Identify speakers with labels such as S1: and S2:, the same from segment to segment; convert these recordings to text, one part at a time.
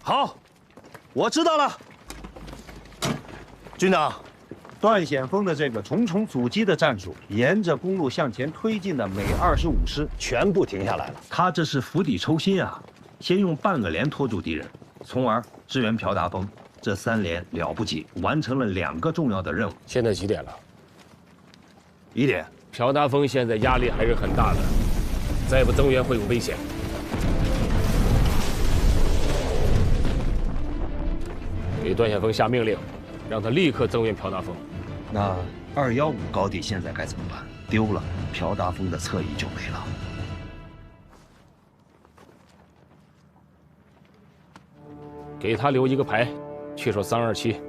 S1: 好，我知道了。军长，
S2: 段显峰的这个重重阻击的战术，沿着公路向前推进的美25师
S1: 全部停下来了。
S2: 他这是釜底抽薪啊！先用半个连拖住敌人，从而支援朴达峰。这3连了不起，完成了2个重要的任務。
S3: 现在几点了
S1: 1点。
S3: 朴达峰现在压力还是很大的，再不增援会有危险。给段显峰下命令，让他立刻增援朴达峰。
S2: 那215高地现在该怎么办？丢了，朴达峰的侧翼就没了。
S3: 给他留一个排，去守327，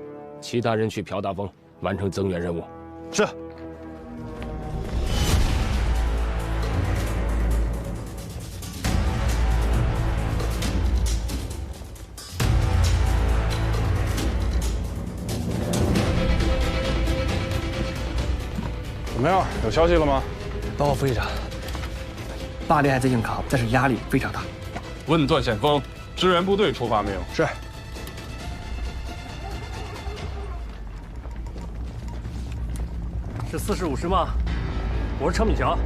S3: 其他人去朴达峰完成增援任務。
S1: 是。
S4: 怎么样？有消息了吗？
S5: 报告副队长，8连还在硬扛，但是压力非常大。
S4: 问段显峰，支援部队出发没有？
S5: 是。
S6: 是45师吗？我是程敏乔。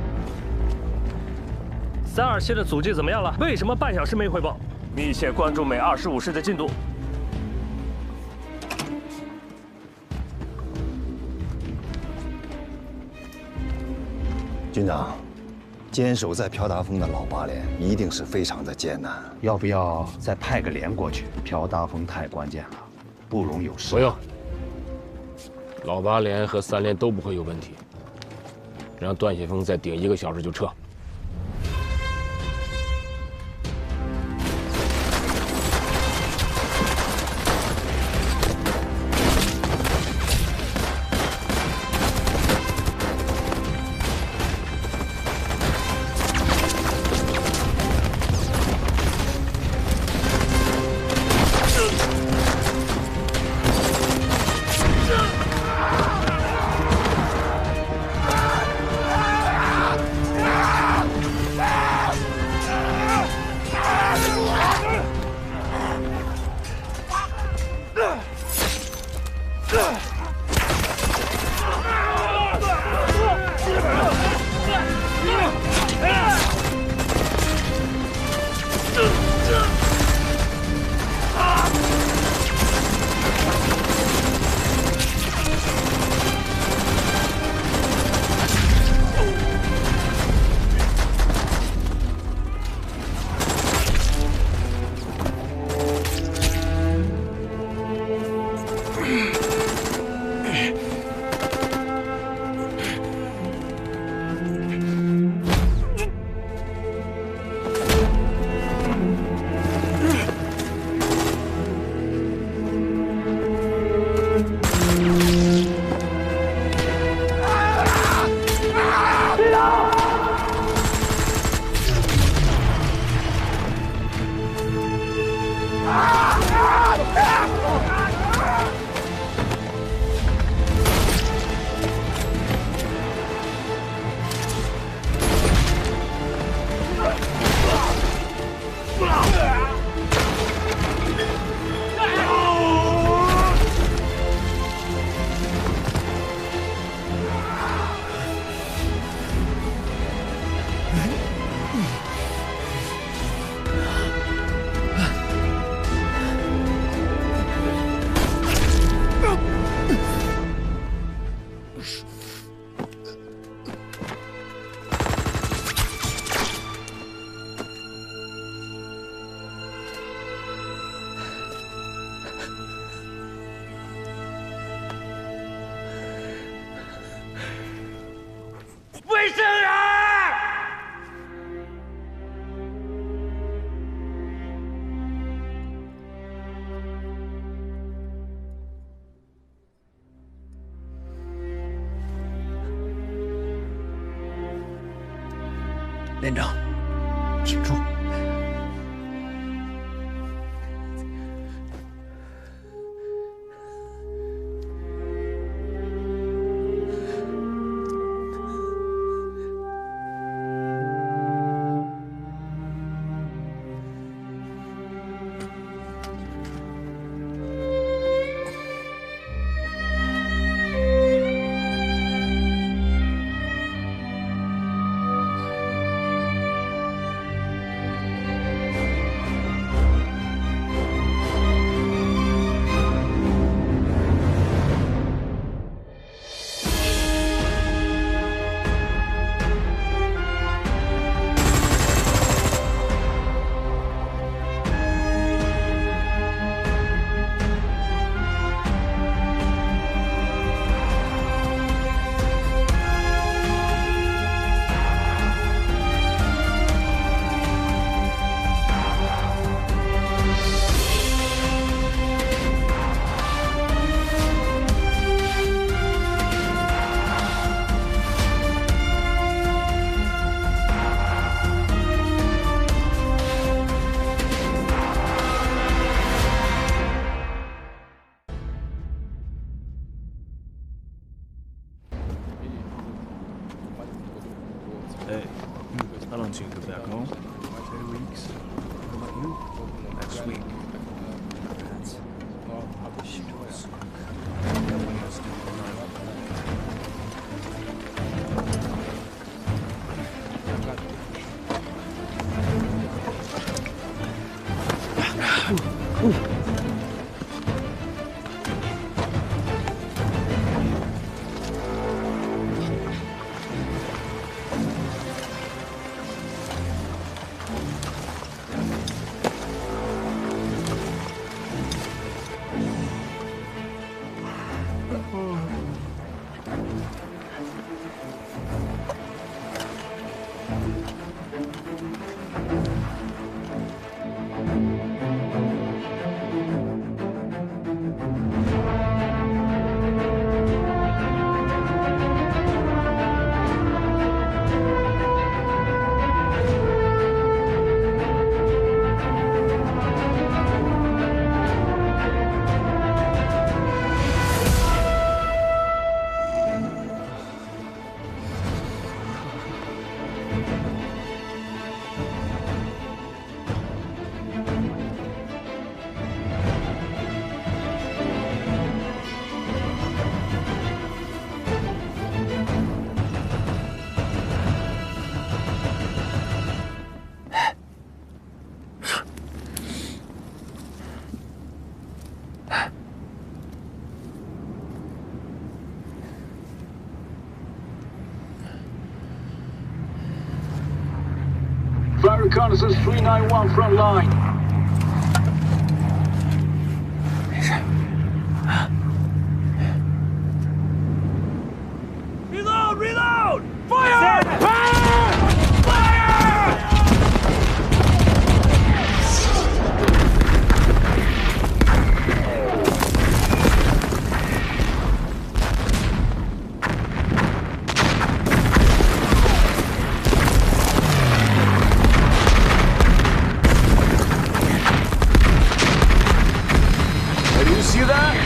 S6: 327的阻击怎么样了？为什么半小时没汇报？密切关注美25师的进度。
S1: 军长，坚守在朴达峰的老8连一定是非常的艰难。
S2: 要不要再派个连过去？朴达峰太关键了，不容有失。
S3: 不用，老8连和3连都不会有问题。让段显峰再顶1个小时就撤。
S6: 卫生人！
S5: 连长，挺住！ week.
S7: Fire reconnaissance 391 front line.
S6: Reload! Reload! Fire! Fire!
S7: Do you see that?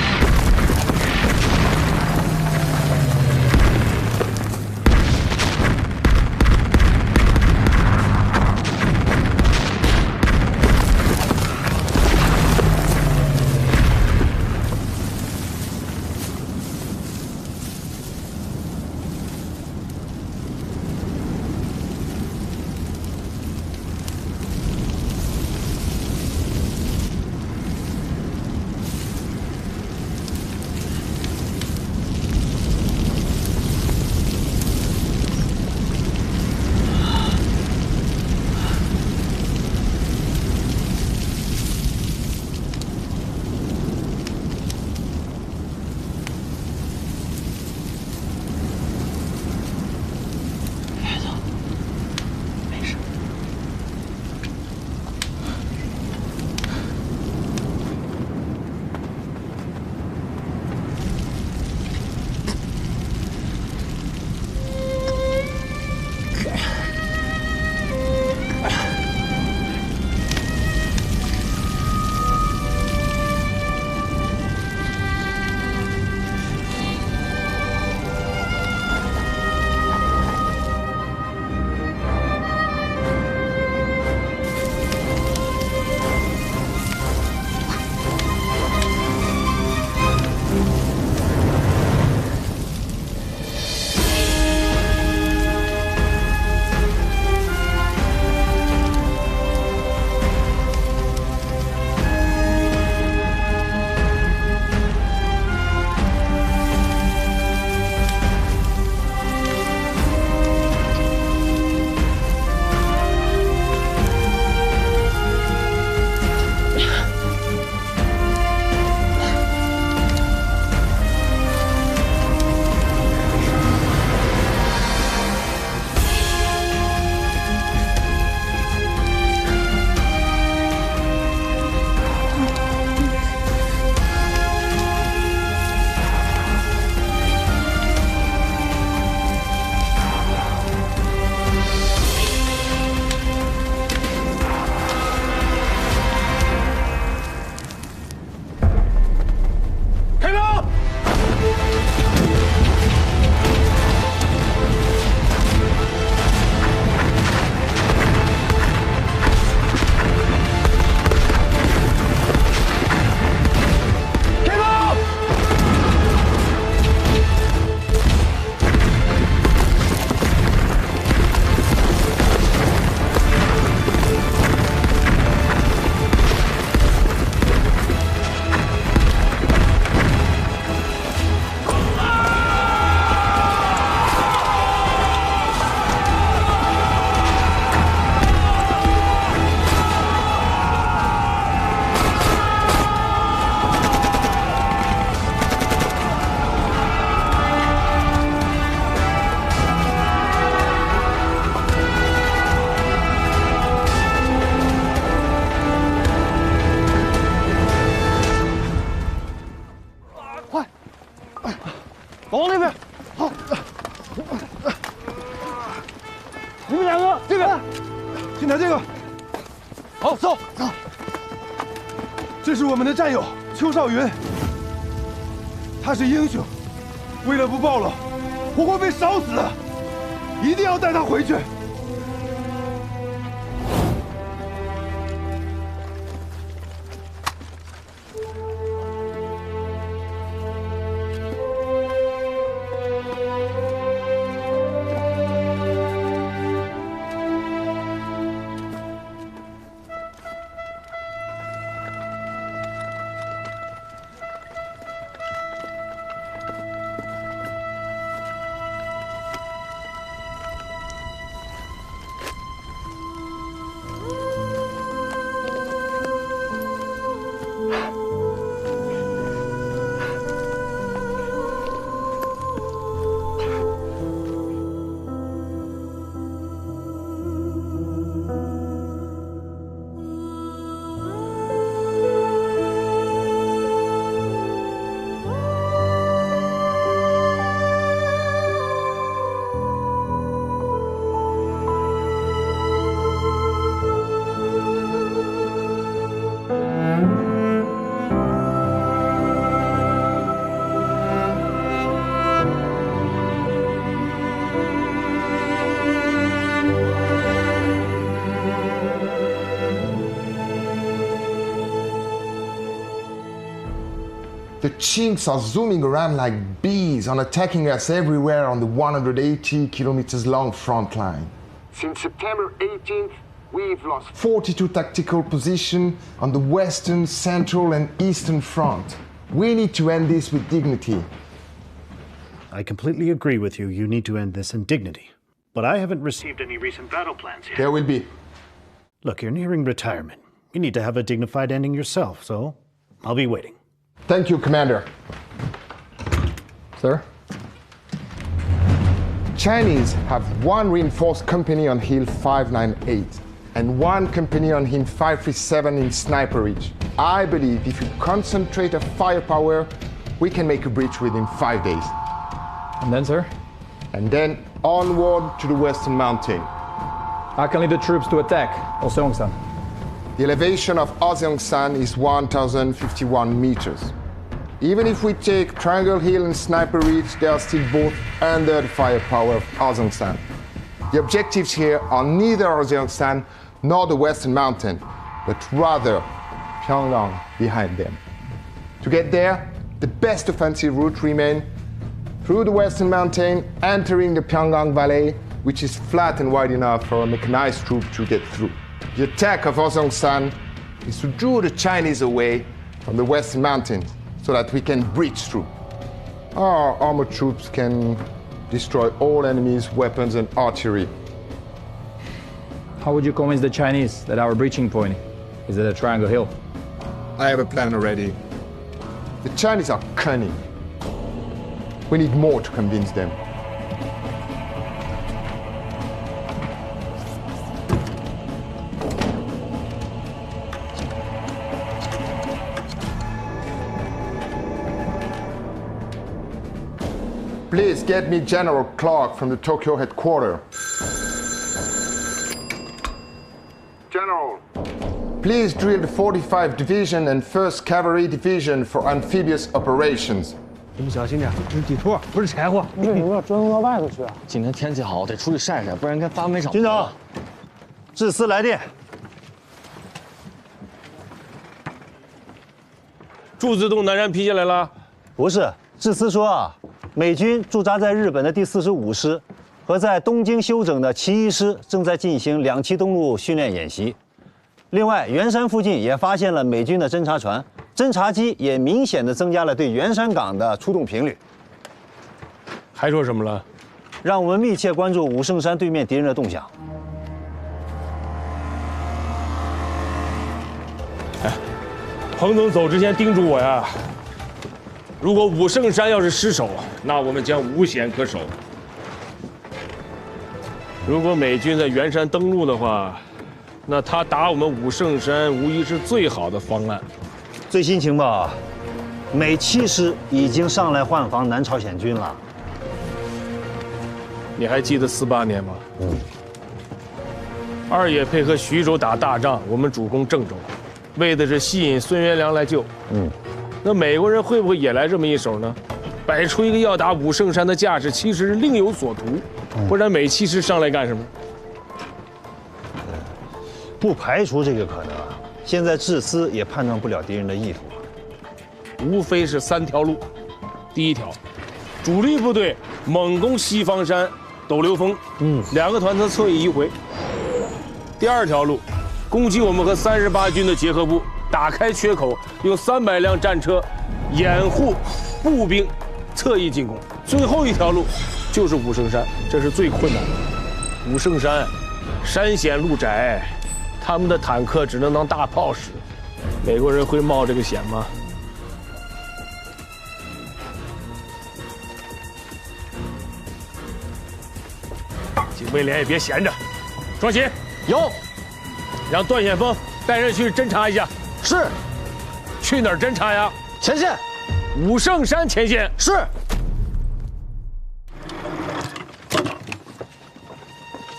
S5: 往那边。好，你们两个这边，先拿这个。好，走走。这是我们的战友邱少云，他是英雄，为了不暴露，我会被烧死的，一定要带他回去。
S8: The Chinks are zooming around like bees and attacking us everywhere on the 180 kilometers long front line. Since September 18th, we've lost 42 tactical positions on the western, central, and eastern front. We need to end this with dignity.
S9: I completely agree with you. You need to end this in dignity. But I haven't received any recent battle plans yet.
S8: There will be.
S9: Look, you're nearing retirement. You need to have a dignified ending yourself, so I'll be waiting.
S8: Thank you, Commander. Sir? Chinese have one reinforced company on Hill 598 and one company on Hill 537 in Sniper Ridge. I believe if we concentrate our firepower, we can make a breach within 5 days.
S10: And then, sir?
S8: And then onward to the Western Mountain.
S10: I can lead the troops to attack Oseongsan.
S8: The elevation of Oseongsan is 1,051 meters. Even if we take Triangle Hill and Sniper Ridge, they are still both under the firepower of Oseongsan. The objectives here are neither Oseongsan nor the Western Mountain, but rather Pyongyang behind them. To get there, the best offensive route remains through the Western Mountain, entering the Pyongyang Valley, which is flat and wide enough for a mechanized troop to get through. The attack of Oseongsan is to draw the Chinese away from the Western Mountains so that we can breach through. Our armored troops can destroy all enemies' weapons and artillery.
S10: How would you convince the Chinese that our breaching point is at the Triangle Hill?
S8: I have a plan already. The Chinese are cunning. We need more to convince them. Please get me General Clark from the Tokyo headquarters. General, please drill the 45 Division and 1st Cavalry Division for amphibious operations.
S5: 你们小心点，这是地图，不是柴火。
S11: 为什么要折腾到外头去啊？今天天气好，得出去晒晒，不然跟发霉场。
S1: 军长，致司来电。
S3: 驻自动南山批下来了？
S1: 不是，致司说啊，美军驻扎在日本的第45师和在东京休整的其1师正在进行2栖登陆训練演習。另外，圓山附近也發現了美軍的偵察船。 偵察機也明顯地增加了對圓山港的出動頻率。
S3: 還說什麼了？
S1: 讓我們密切關注武聖山對面敵人的動向。
S3: 哎，彭總走之前叮囑我呀，如果武聖山要是失守，那我們將無險可守。如果美軍在圓山登陸的話，那他打我們武聖山無疑是最好的方案。
S1: 最新情報，美7師已經上來換防南朝鮮軍了。
S3: 你还记得48年吗？二爷配合徐州打大仗，我们主攻郑州，为的是吸引孙元良来救。那美国人会不会也来这么一手呢？摆出一个要打武圣山的架势，其实是另有所图。不然美其实上来干什么？
S1: 不排除这个可能啊。现在智思也判断不了敌人的意图，
S3: 无非是3条路。第一条，主力部队猛攻西方山、斗留峰，2个团侧侧翼迂回。第二条路，攻击我们和38军的结合部，打開缺口，用300輛戰車掩護步兵側翼進攻。最後一條路就是武聖山，這是最困難的。武聖山山險路窄，他們的坦克只能當大炮使，美國人會冒這個險嗎？警衛連也別閒着，雙喜有，讓段顯峰帶人去偵查一下。是。去哪兒偵查呀？前線。武聖山前線。是。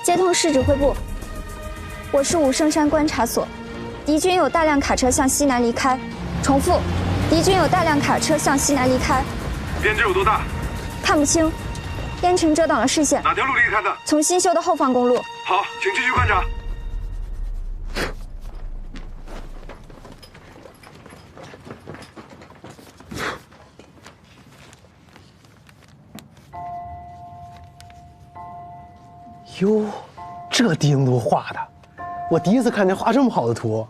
S12: 接通市指揮部，我是武聖山觀察所，敵軍有大量卡車向西南離開。重複，敵軍有大量卡車向西南離開。
S5: 編制有多大？
S12: 看不清，煙塵遮擋了視線。
S5: 哪條路離開的？
S12: 從新修的後方公路。
S5: 好，請繼續觀察。
S13: 哟，这地形图畫的，我第一次看見畫這麼好的圖。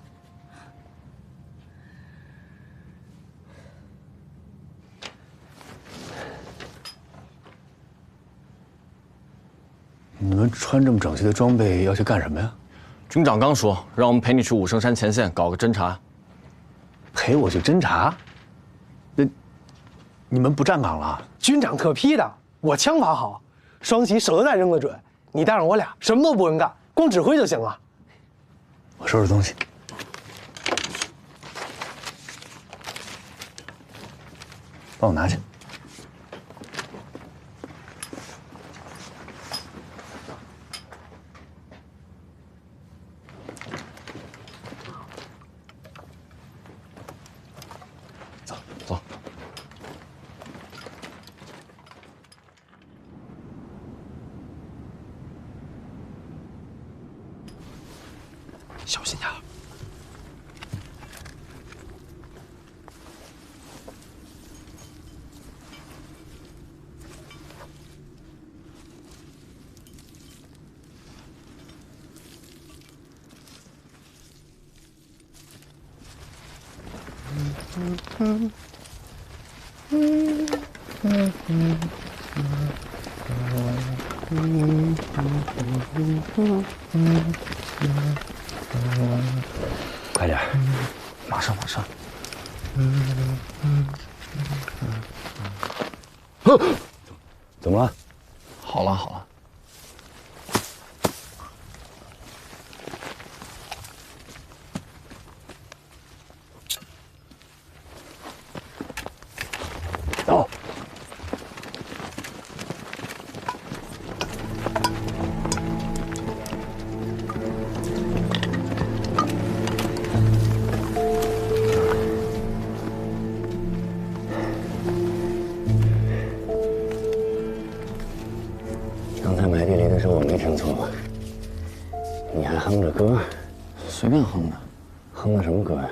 S14: 你們穿這麼整齊的裝備要去幹什麼呀？
S11: 軍長剛說讓我們陪你去武聖山前線搞個偵查。
S14: 陪我去偵查？那你們不站崗了？
S13: 軍長特批的，我槍法好，雙喜手榴彈扔得準。你帶上我倆，什麼都不用幹，光指揮就行了。
S14: 我收拾東西，幫我拿去。
S11: 走走。
S13: 小心點。
S14: 快點，
S11: 馬上。
S14: 怎麼了？
S11: 好了。
S14: 走。
S15: 刚才埋地雷的时候我沒聽錯吧？你還哼着歌？
S11: 隨便哼的。
S15: 哼的什麼歌呀？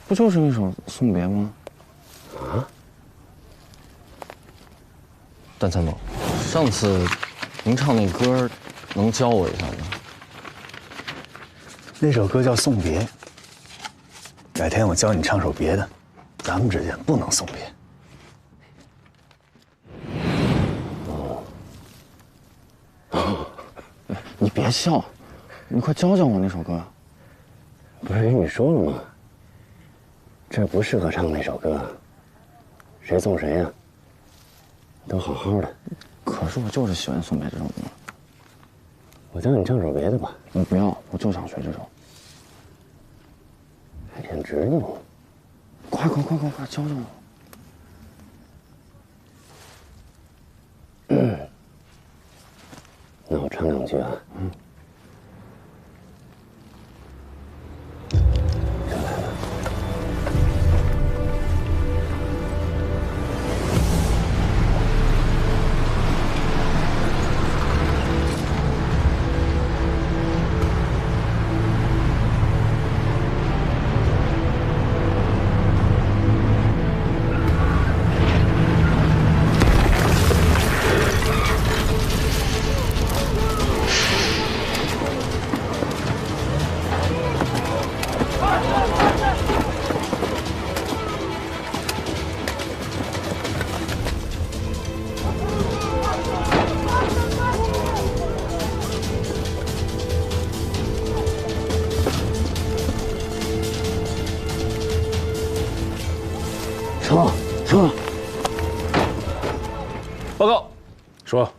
S11: 不就是一首送別嗎？
S15: 啊？
S11: 段參謀，上次您唱那歌，能教我一下嗎？
S14: 那首歌叫《送別》，改天我教你唱首別的，咱們之間不能送別。
S11: 你別笑，你快教教我那首歌。
S15: 不是跟你說了嗎？這不適合唱那首歌，誰送誰呀？都好好的。
S11: 可是我就是喜歡送別這首歌。
S15: 我教你唱首別的吧。
S11: 你不要，我就想學這首。
S15: 還挺直的。快，教教我。说。
S3: 报告，说。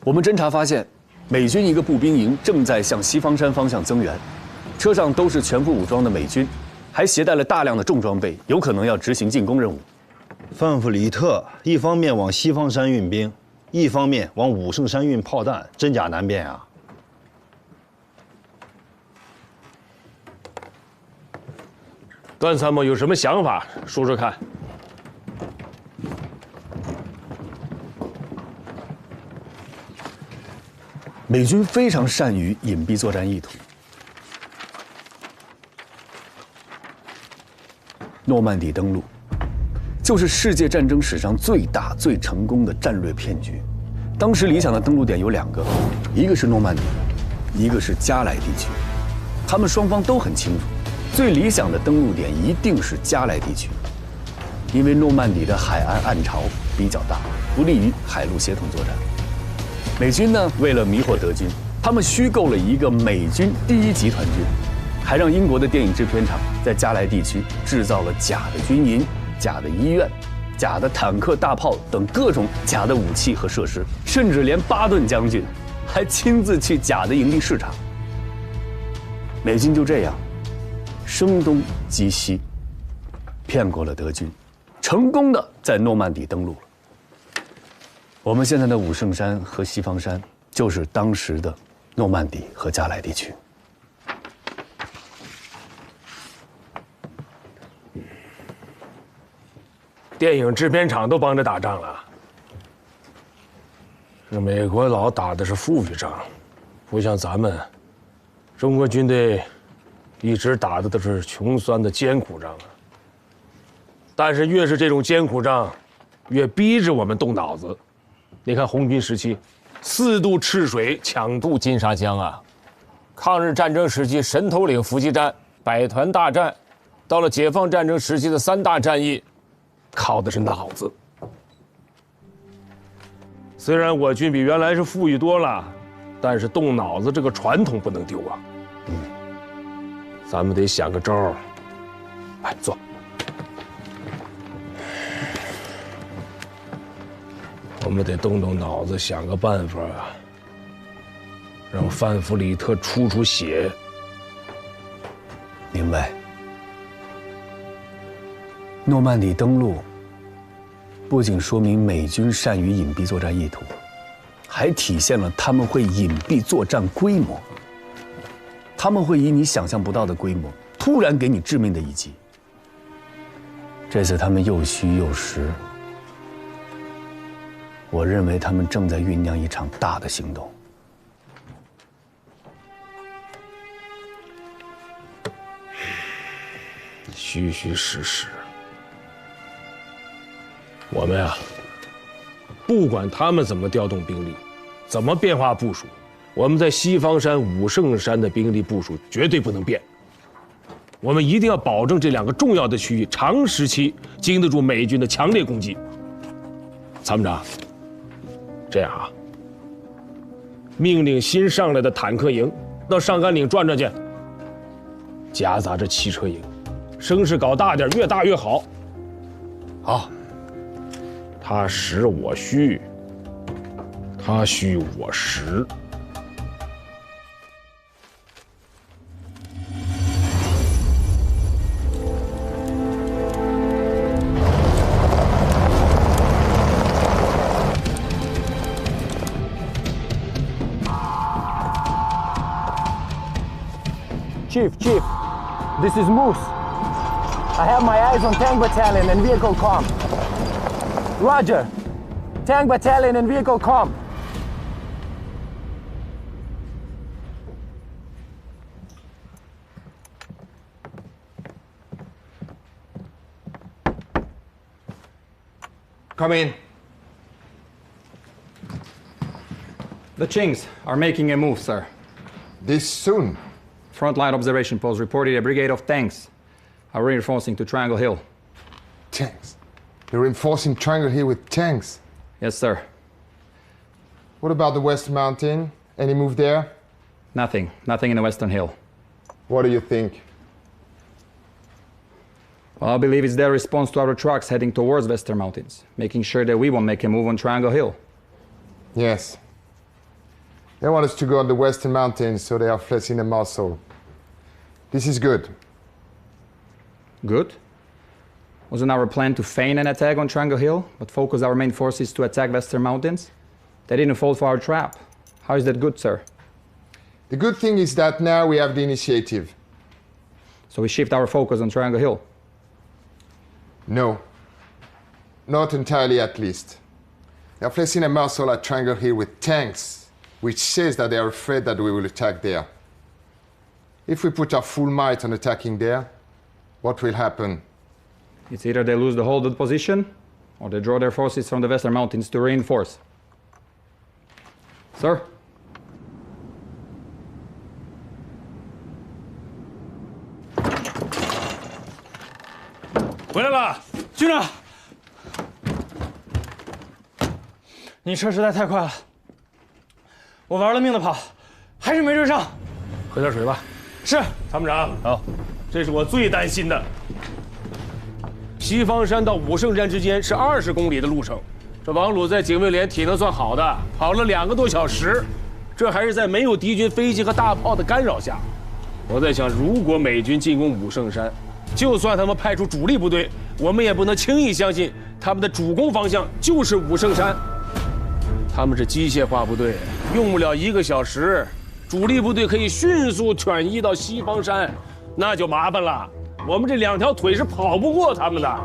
S14: 我们侦查发现，美军一个步兵营正在向西方山方向增援，车上都是全副武装的美军，还携带了大量的重装备，有可能要执行进攻任务。
S1: 范弗里特一方面往西方山运兵，一方面往武圣山运炮弹，真假难辨啊！
S3: 段参谋有什么想法，说说看。
S14: 美军非常善于隐蔽作战意图。诺曼底登陆，就是世界战争史上最大、最成功的战略骗局。当时理想的登陆点有2个，一个是諾曼底，一個是加萊地區。他們雙方都很清楚，最理想的登陸點一定是加萊地區，因為諾曼底的海岸岸潮比較大，不利於海陸協同作戰。美軍呢，為了迷惑德軍，他們虛構了一個美軍第1集團軍，還讓英國的電影製片廠在加萊地區製造了假的軍營、假的醫院、假的坦克、大炮等各種假的武器和設施，甚至連巴頓將軍還親自去假的營地視察。美軍就這樣聲東擊西，騙過了德軍，成功的在諾曼底登陸了。我們現在的武聖山和西方山，就是當時的諾曼底和加萊地區。
S3: 電影製片廠都幫着打仗了，這美國佬打的是富裕仗，不像咱們，中國軍隊一直打的都是窮酸的艱苦仗啊。但是越是這種艱苦仗，越逼着我們動腦子。你看紅軍時期，4渡赤水，搶渡金沙江啊；抗日戰爭時期神頭嶺伏擊戰、百團大戰，到了解放戰爭時期的3大戰役，靠的是腦子。雖然我軍比原來是富裕多了，但是動腦子這個傳統不能丟啊。咱們得想個招兒。來，坐。我們得動動腦子，想個辦法，讓范弗里特出血。
S14: 明白。諾曼底登陸不僅說明美軍善於隱蔽作戰意圖，還體現了他們會隱蔽作戰規模。他們會以你想象不到的規模，突然給你致命的一擊。這次他們又虛又實，我認為他們正在醞釀一場大的行動。
S3: 虛虛實實。我們啊，不管他們怎麼調動兵力，怎麼變化部署，我們在西方山、武聖山的兵力部署絕對不能變。我們一定要保證這2個重要的區域長時期經得住美軍的強烈攻擊。參謀長，這樣啊，命令新上來的坦克營到上甘嶺轉轉去，夾雜着汽車營，聲勢搞大點，越大越好。好。他實我虛，他虛我實。
S16: Chief, this is Moose. I have my eyes on Tank Battalion and vehicle comm. Roger. Tank Battalion and vehicle comm.
S10: Come in. The Chinks are making a move, sir.
S8: This soon?
S10: Frontline observation post reported a brigade of tanks are reinforcing to Triangle Hill.
S8: Tanks? They're reinforcing Triangle Hill with tanks?
S10: Yes, sir.
S8: What about the West Mountain? Any move there?
S10: Nothing in the Western Hill.
S8: What do you think?
S10: Well, I believe it's their response to our trucks heading towards Western Mountains, making sure that we won't make a move on Triangle Hill.
S8: Yes. They want us to go on the Western Mountains, so they are flexing the muscle. This is good.
S10: Good? Wasn't our plan to feign an attack on Triangle Hill, but focus our main forces to attack Western Mountains? They didn't fall for our trap. How is that good, sir?
S8: The good thing is that now we have the initiative.
S10: So we shift our focus on Triangle Hill?
S8: No. Not entirely, at least. They are placing a muscle at Triangle Hill with tanks, which says that they are afraid that we will attack there. If we put our full might on attacking there, what will happen?
S10: It's either they lose the hold of the position, or they draw their forces from the Western Mountains to reinforce. Sir?
S6: 回来了，
S13: 军长，你车实在太快了，我玩了命的跑，还是没追上。
S3: 喝点水吧。
S13: 是，
S3: 参谋长。好，这是我最担心的。西方山到武圣山之间是20公里的路程，这王鲁在警卫连体能算好的，跑了2个多小时，这还是在没有敌军飞机和大炮的干扰下。我在想，如果美军进攻武圣山，就算他们派出主力部队，我们也不能轻易相信他们的主攻方向就是武圣山。他们是机械化部队，用不了1个小时，主力部队可以迅速转移到西方山，那就麻烦了。我们这2条腿是跑不过他们的。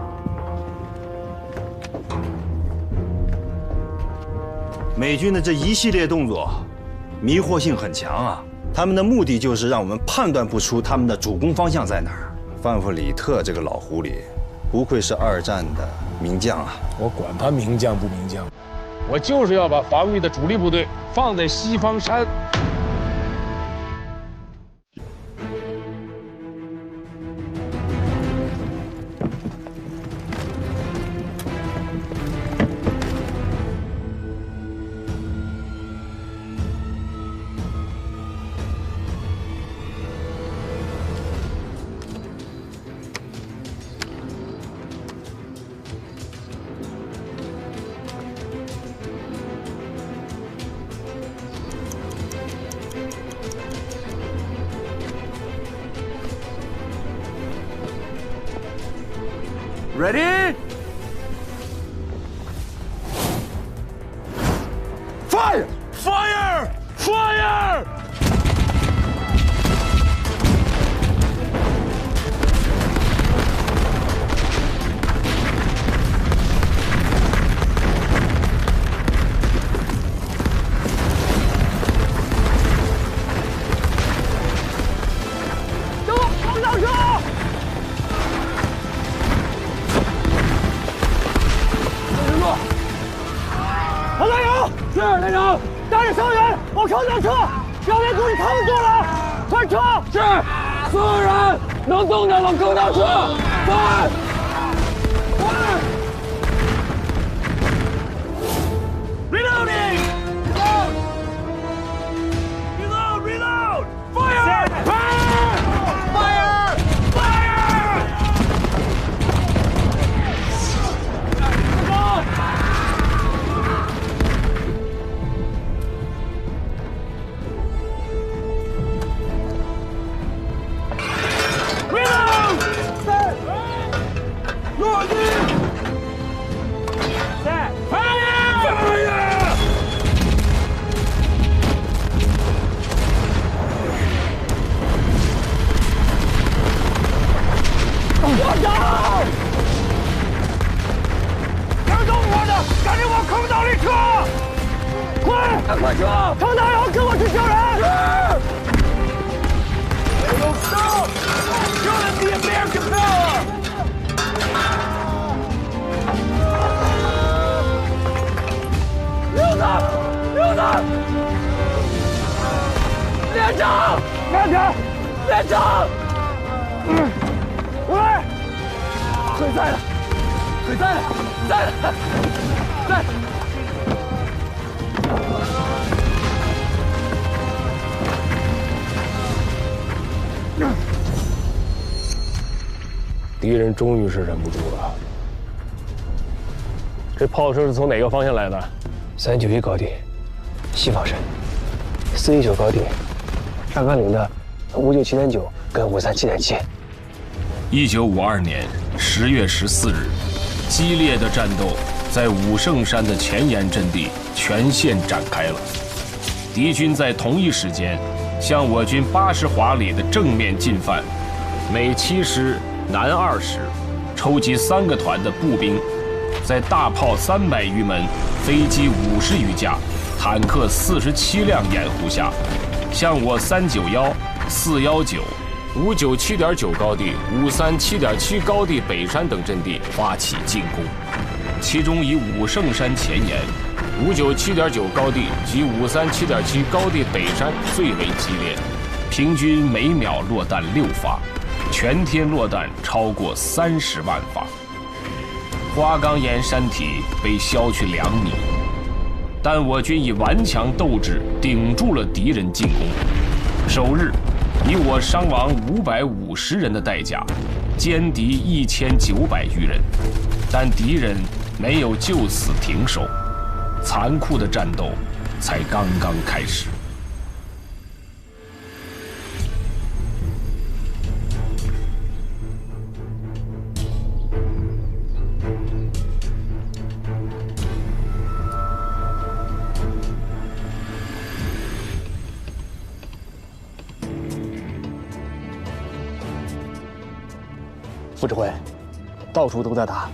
S1: 美军的这一系列动作，迷惑性很强啊！他们的目的就是让我们判断不出他们的主攻方向在哪儿。范弗里特这个老狐狸，不愧是2战的名将啊！
S3: 我管他名将不名将，我就是要把防御的主力部队放在西方山。
S16: Ready? Fire!
S3: Fire! Fire!
S16: 给我跑上车！
S13: 唐大勇，是连长，带着伤员往坑上撤，表面估计扛不住了，快撤！
S16: 是，所有人能动的往坑上撤，快！快
S3: ！Reloading! Reload! Reload! Fire!
S16: Fire! Fire! Fire!
S3: Reload! 落地！
S16: 在
S3: Fire! Fire!
S16: 我走！
S3: 敢动我的，赶紧往坑道里撤！
S16: 快！快撤！唐大勇，跟我去救人！是。
S3: They don't stop! Show them the American power!
S16: 溜子，溜子！连长，慢点！连长，喂，腿在了，腿在了，在了，在。
S3: 敌人終於是忍不住了。這炮聲是從哪個方向來的
S13: ？391高地，西方山；419高地，上甘嶺的597.9跟537.7。
S17: 1952年10月14日，激烈的戰鬥在武聖山的前沿陣地全線展開了。敵軍在同一時間向我軍80華里的正面進犯，美7師、南2師抽集3個團的步兵，在大炮300餘門、飛機50餘架、坦克47輛掩護下，向我391、419、597.9高地、537.7高地北山等陣地發起進攻，其中以武聖山前沿、597.9高地及537.7高地北山最為激烈，平均每秒落彈6發，全天落彈超過30萬發。花崗岩山體被削去2米，但我軍以頑強鬥志頂住了敵人進攻。首日，以我傷亡550人的代價，殲敵1900餘人，但敵人沒有就此停手，殘酷的戰鬥才剛剛開始。
S18: 副指挥，到處都在打，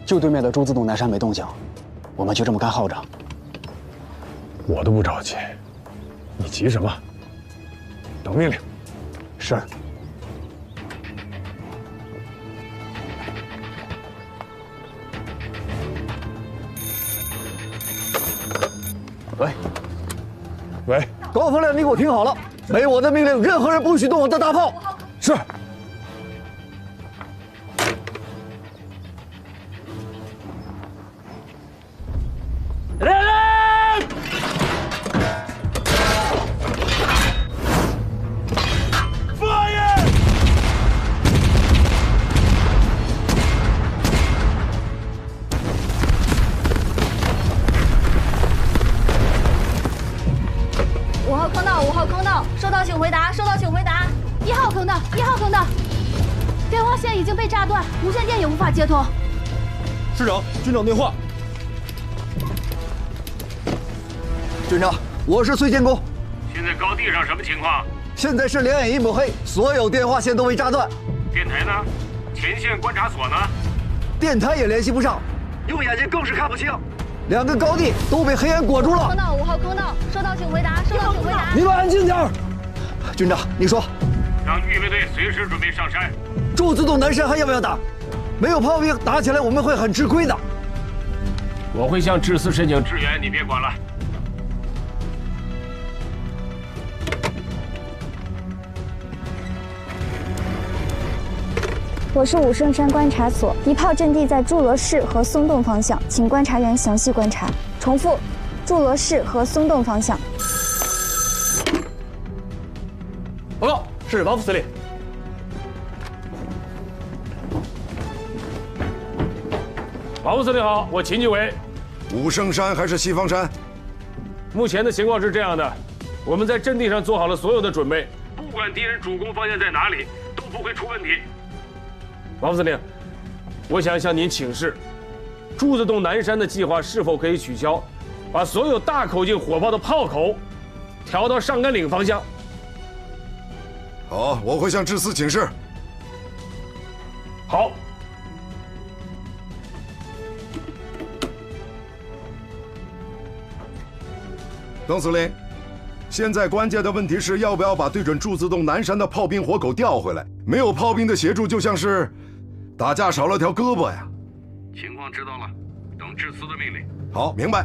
S18: 就對面的朱自洞南山沒動靜，我們就這麼幹耗着。
S4: 我都不着急，你急什麼？等命令。
S18: 是。
S4: 喂，
S19: 高风亮，你给我听好了，没我的命令，任何人不许动我的大炮。
S4: 是。
S20: 接通，
S5: 师长，军长電話。
S19: 軍長，我是崔建功。
S6: 現在高地上什麼情況？
S19: 現在是兩眼一抹黑，所有電話線都被炸斷。
S6: 電台呢？前線觀察所呢？
S19: 電台也聯繫不上，用眼睛更是看不清。2個高地都被黑暗裹住了。
S20: 空道5號空道，收到請回答，收到請回答。
S19: 你們安靜點。軍長，你說。
S6: 讓預備隊隨時準備上山。
S19: 朱自洞南山還要不要打？沒有炮兵打起來，我們會很吃虧的。
S17: 我會向志司申請支援，
S6: 你別管了。
S12: 我是武聖山觀察所，敵炮陣地在祝羅市和松洞方向，請觀察員詳細觀察。重複，祝羅市和松洞方向。
S13: 報告，是王副司令。
S3: 王副司令好，我秦繼偉。
S21: 武聖山還是西方山？
S3: 目前的情況是這樣的，我們在陣地上做好了所有的準備，不管敵人主攻方向在哪裡，都不會出問題。王副司令，我想向您請示，朱自洞南山的計劃是否可以取消，把所有大口徑火炮的炮口調到上甘嶺方向？
S21: 好，我會向志司請示。
S3: 好。
S21: 邓司令，現在關鍵的問題是要不要把對準朱自洞南山的炮兵火口調回來？沒有炮兵的協助，就像是打架少了條胳膊呀。
S6: 情況知道了，等志司的命令。
S21: 好，明白。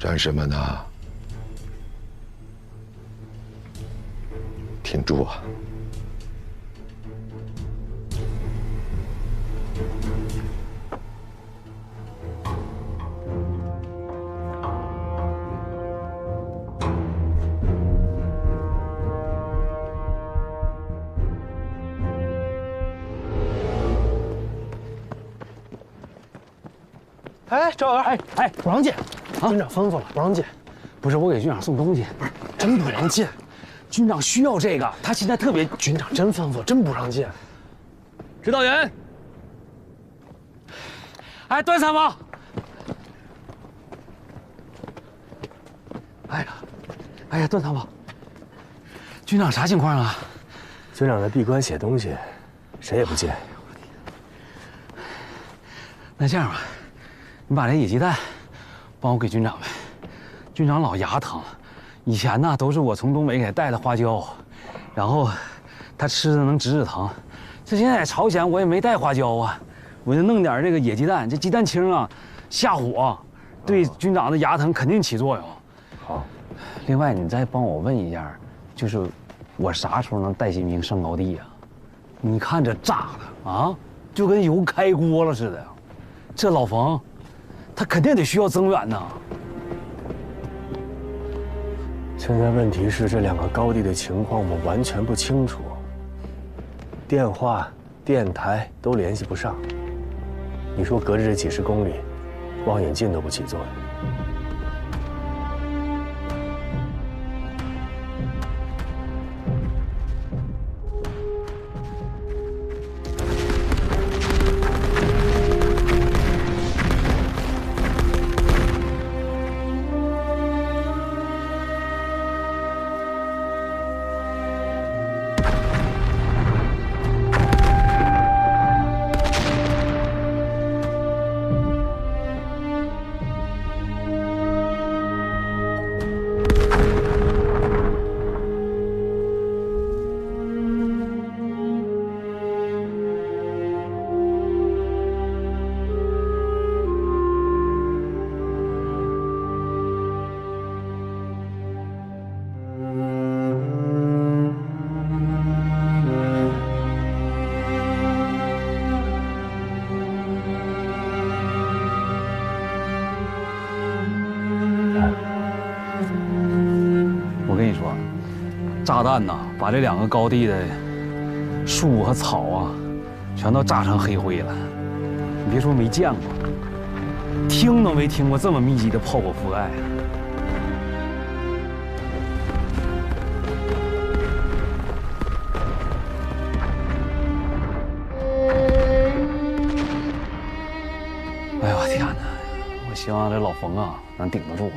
S21: 战士們啊！挺住啊！
S13: 哎，赵元，
S18: 哎，不让进！
S13: 军长吩咐了，不让进。
S18: 不是我给军长送东西，
S13: 不是真不让进。
S18: 军长需要这个，他现在特别。
S13: 军长真吩咐，真不让进。
S18: 指导员，哎，段参谋。哎呀，段参谋，军长啥情况啊？
S13: 军长在闭关写东西，谁也不进。
S18: 那这样吧，你把这野鸡蛋帮我给军长呗。军长老牙疼，以前呢都是我从东北给他带的花椒，然后他吃的能止疼。这现在在朝鲜我也没带花椒啊，我就弄点这个野鸡蛋，这鸡蛋清啊下火，对军长的牙疼肯定起作用。
S13: 好，
S18: 另外你再帮我问一下，就是我啥时候能带新兵上高地啊？你看这炸的啊，就跟油开锅了似的。这老冯，他肯定得需要增援呐。
S13: 现在问题是这2个高地的情况我们完全不清楚，电话、电台都联系不上。你说隔着这几10公里，望远镜都不起作用。
S18: 炸弹呐，把这2个高地的树和草啊，全都炸成黑灰了。你别说没见过，听都没听过这么密集的炮火覆盖。哎呦天哪！我希望这老冯啊能顶得住。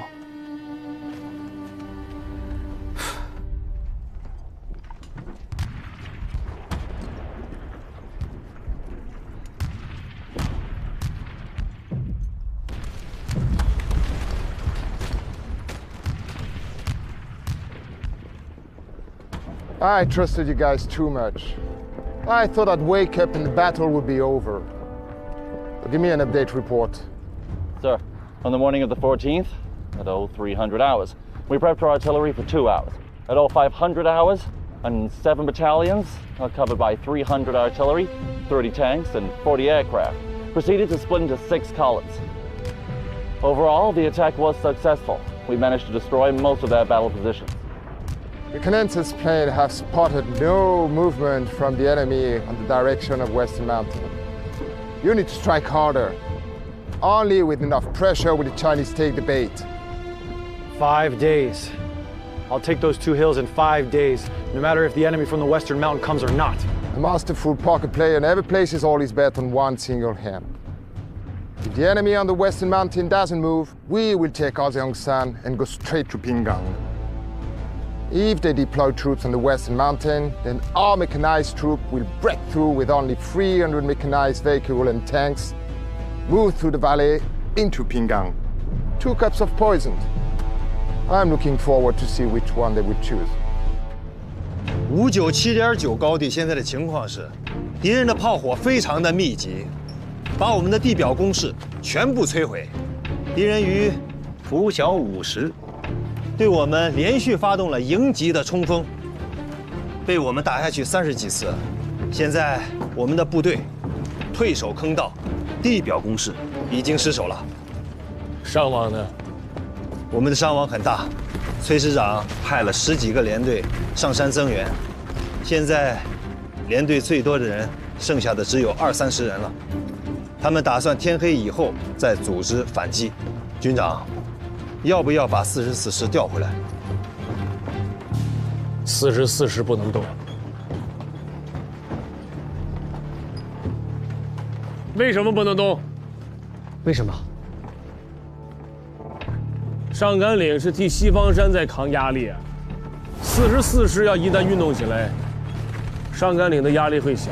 S8: I trusted you guys too much. I thought I'd wake up and the battle would be over. So give me an update report.
S2: Sir, on the morning of the 14th, at 0300 hours, we prepped our artillery for 2 hours. At 0500 hours, and 7 battalions, covered by 300 artillery, 30 tanks, and 40 aircraft, proceeded to split into 6 columns. Overall, the attack was successful. We managed to destroy most of their battle positions.
S8: Reconnaissance planes have spotted no movement from the enemy on the direction of Western Mountain. You need to strike harder. Only with enough pressure will the Chinese take the bait.
S9: 5 days. I'll take those 2 hills in 5 days, no matter if the enemy from the Western Mountain comes or not.
S8: A masterful poker player never places all his bet on one single hand. If the enemy on the Western Mountain doesn't move, we will take Azeongsan and go straight to Pingang. If they deploy troops on the Western Mountain, then our mechanized troop will break through with only 300 mechanized vehicles and tanks, move through the valley into Pingang. 2 cups of poison. I'm looking forward to see which one they would choose.
S1: 597.9高地现在的情况是，敌人的炮火非常的密集，把我们的地表工事全部摧毁。敌人于拂晓5时。 对我们连续发动了迎击的冲锋，被我们打下去30几次。现在我们的部队退守坑道，地表工事已经失守了。
S3: 伤亡呢？
S1: 我们的伤亡很大，崔师长派了10几个连队上山增援，现在连队最多的人剩下的只有20-30人了。
S5: 他们打算天黑以後再組織反擊。軍長，要不要把44師調回來
S3: ？44師不能動。為什麼不能動？
S7: 為什麼？
S3: 上甘嶺是替西方山在扛壓力，44師要一旦運動起來，上甘嶺的壓力會小，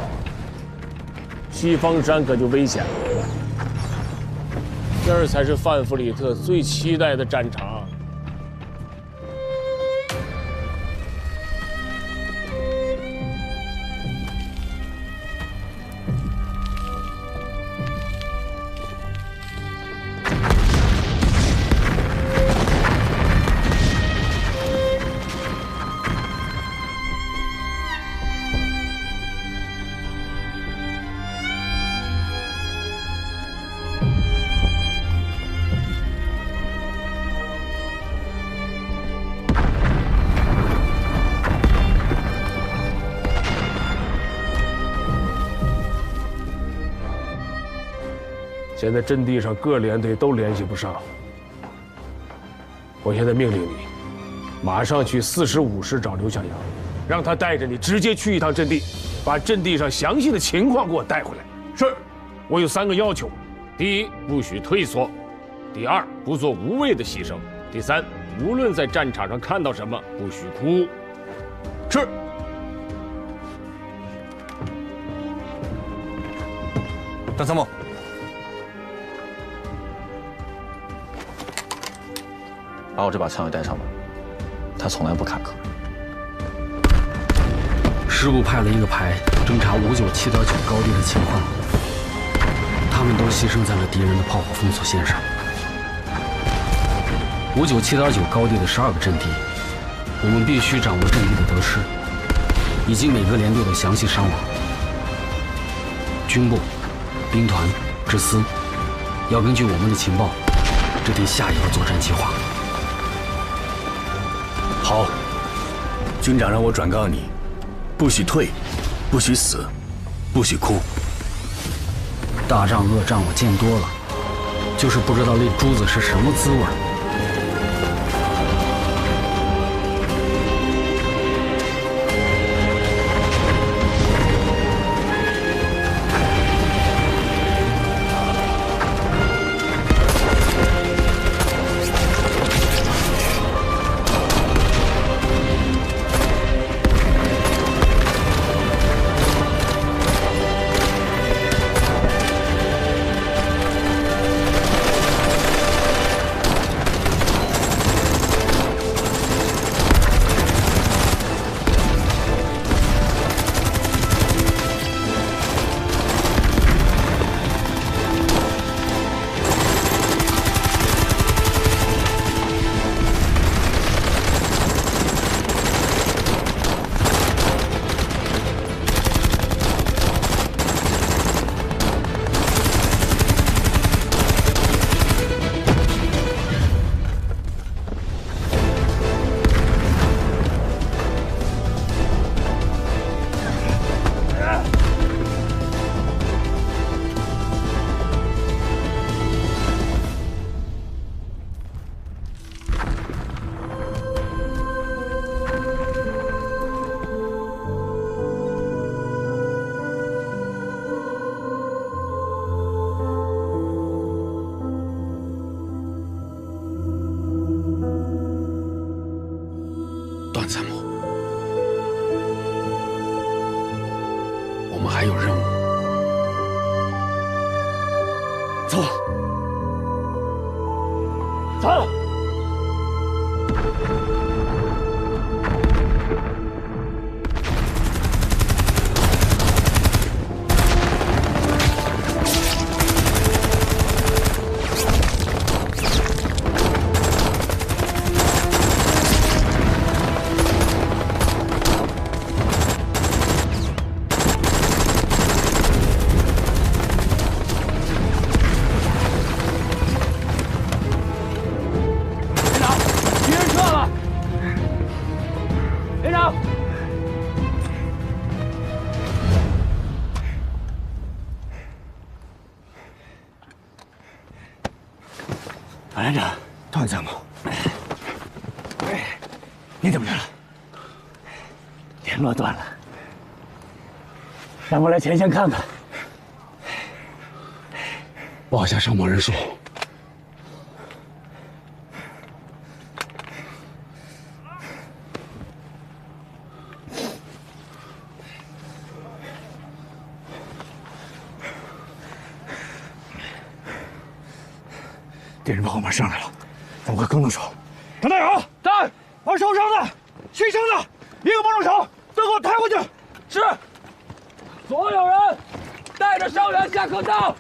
S3: 西方山可就危險了。這兒才是范弗里特最期待的戰場。现在阵地上各连队都联系不上，我现在命令你，马上去45師找劉向陽，讓他帶着你直接去一趟陣地，把陣地上詳細的情況給我帶回來。是，我有3個要求：第一，不許退縮；第二，不做無謂的犧牲；第三，無論在戰場上看到什麼，不許哭。是。
S5: 張參謀。
S11: 把我這把槍也帶上吧，他從來不坎坷。
S18: 師部派了一個排偵查597.9高地的情況，他們都犧牲在了敵人的炮火封鎖線上。597.9高地的12個陣地，我們必須掌握陣地的得失，以及每個連隊的詳細傷亡。軍部、兵團、支司要根據我們的情報，制定下一個作戰計劃。
S14: 好，軍長讓我轉告你，不許退，不許死，不許哭。
S18: 大仗惡仗我見多了，就是不知道那珠子是什麼滋味。
S19: 副连长，
S5: 段参谋，
S19: 你怎么着了？联络断了，让我来前线看看。
S14: 报一下伤亡人数。
S19: 敌人从后面上来了，咱们快跟动手。
S5: 张大勇，在，把受伤的、牺牲的一个帮助手都给我抬回去。
S6: 是。所有人带着伤员下坑道，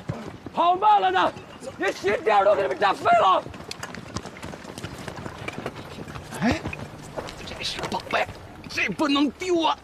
S6: 跑慢了呢，连心点都给你们炸飞了。
S3: 哎，这是宝贝，这不能丢啊！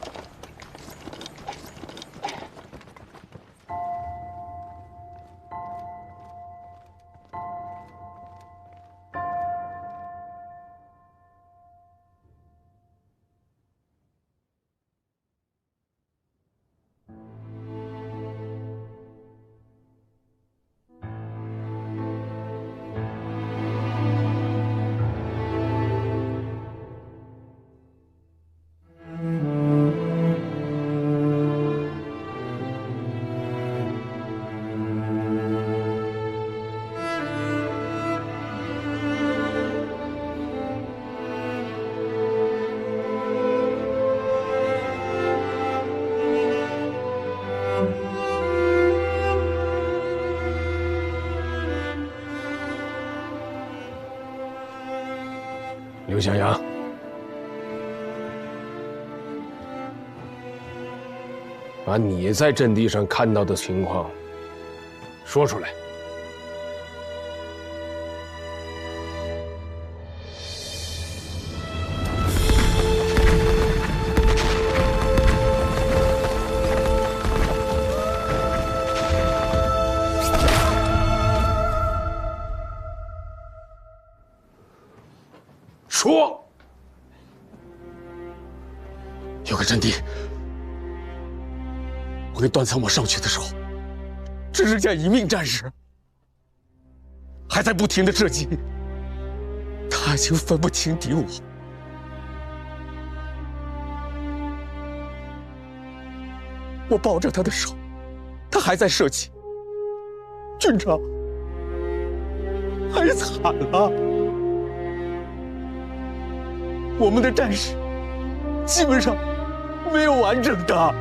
S4: 刘向阳，把你在阵地上看到的情况说出来。说，
S14: 有个阵地，我跟段参谋上去的时候，只剩下一名战士，还在不停的射击。他已经分不清敌我。我抱着他的手，他还在射击。军长，太惨了。我们的战士基本上没有完整的。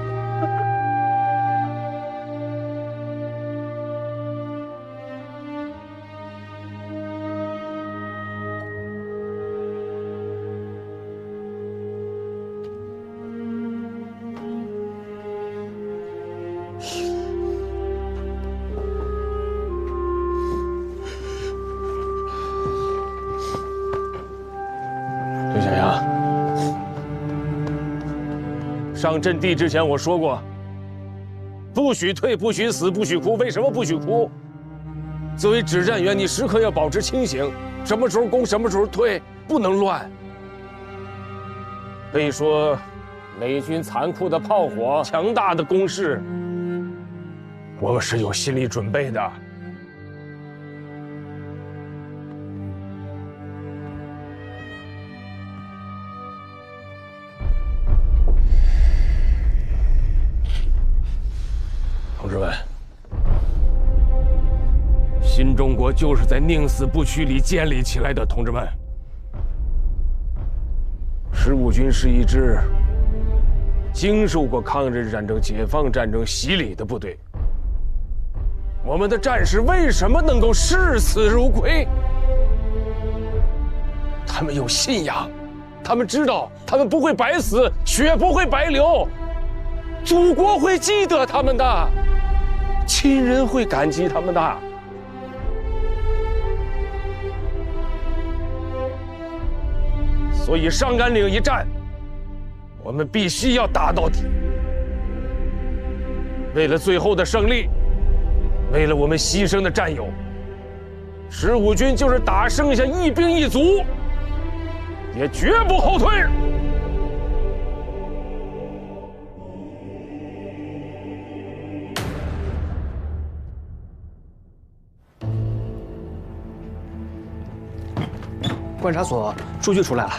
S4: 刘小阳，上阵地之前我说过，不许退，不许死，不许哭。为什么不许哭？作为指战员，你时刻要保持清醒，什么时候攻，什么时候退，不能乱。可以说，美军残酷的炮火、强大的攻势，我们是有心理準備的。同志们，新中国就是在宁死不屈里建立起来的。同志们，15军是一支经受过抗日戰爭、解放戰爭洗禮的部隊。我們的戰士為什麼能夠視死如歸？他們有信仰，他們知道他們不會白死，血不會白流，祖國會記得他們的。親人會感激他們的。所以上甘嶺一戰，我們必須要打到底。為了最後的勝利，為了我們犧牲的戰友，15軍就是打剩下一兵一卒，也絕不後退。
S9: 观察所数据出来了，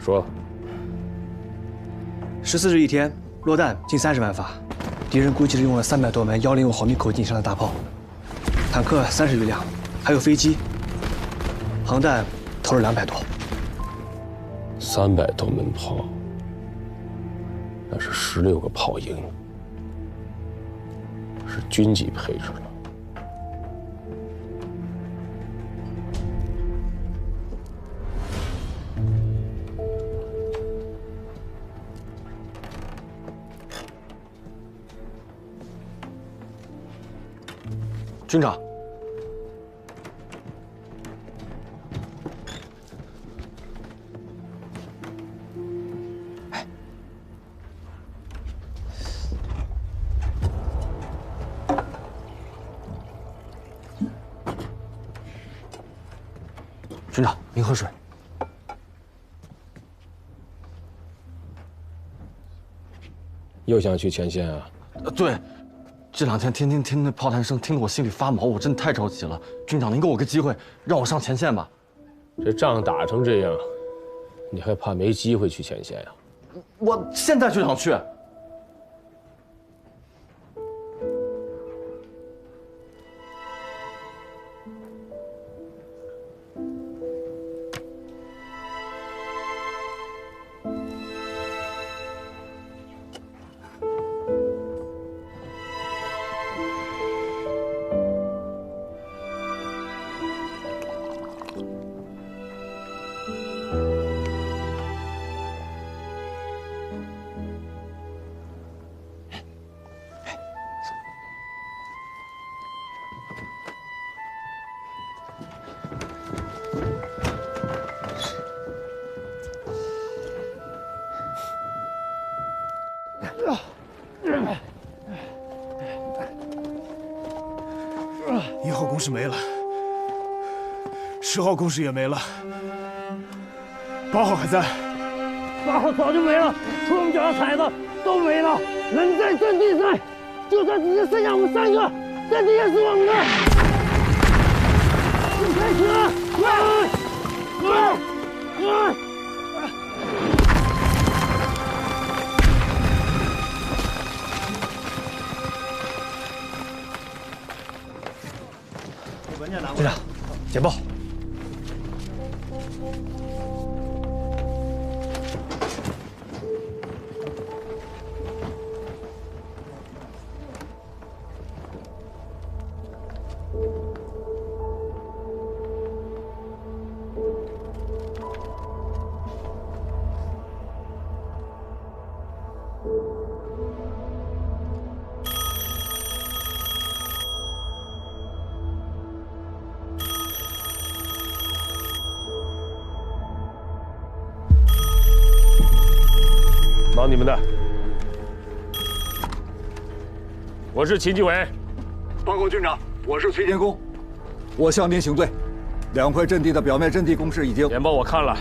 S4: 说
S9: 14日一天落弹近30万发，敌人估计是用了300多门105毫米口径以上的大炮，坦克30余辆，还有飞机，航弹投了200多。
S17: 300多门炮，那是16个炮营，是军级配置了。
S9: 军长，
S18: 军长，您喝水。
S17: 又想去前线啊？
S18: 对。 这2天天天听那炮弹声，听得我心里发毛，我真的太着急了。军长，您给我个机会，让我上前线吧。
S17: 这仗打成这样，你还怕没机会去前线呀？
S18: 我现在就想去。
S5: 1号工事没了，10号工事也没了，8号还在
S6: ，8号早就没了，除了我们脚下踩的都没了，人在阵地在，就算只剩下我们3个，阵地也是我们的。开始，快！
S9: 队长，简报。
S4: 忙你们的，我是秦基伟。
S14: 报告军长，我是崔天功，我向您请罪。2块阵地的表面阵地工事已经……
S4: 简报我看了，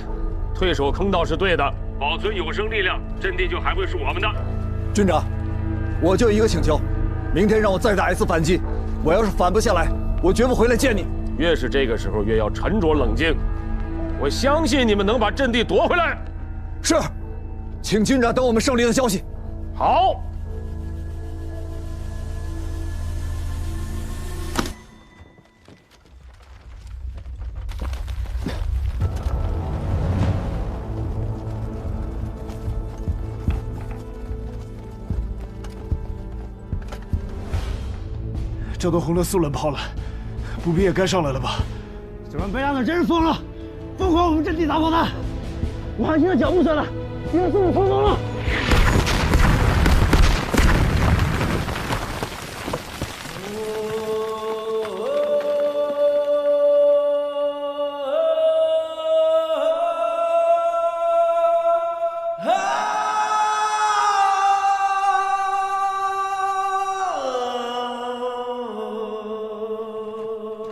S4: 退守坑道是对的，保存有生力量，阵地就还会是我们的。
S14: 军长，我就一个请求，明天让我再打一次反击，我要是反不下来，我绝不回来见你。
S4: 越是这个时候，越要沉着冷静。我相信你们能把阵地夺回来。
S14: 是。 请军长等我们胜利的消息。
S4: 好。
S5: 这都轰了4轮炮了，步兵也该上来了吧？
S6: 这帮白羊的真是疯了，疯狂我们阵地打炮弹！我还听到脚步声了。 敌人速度冲锋了！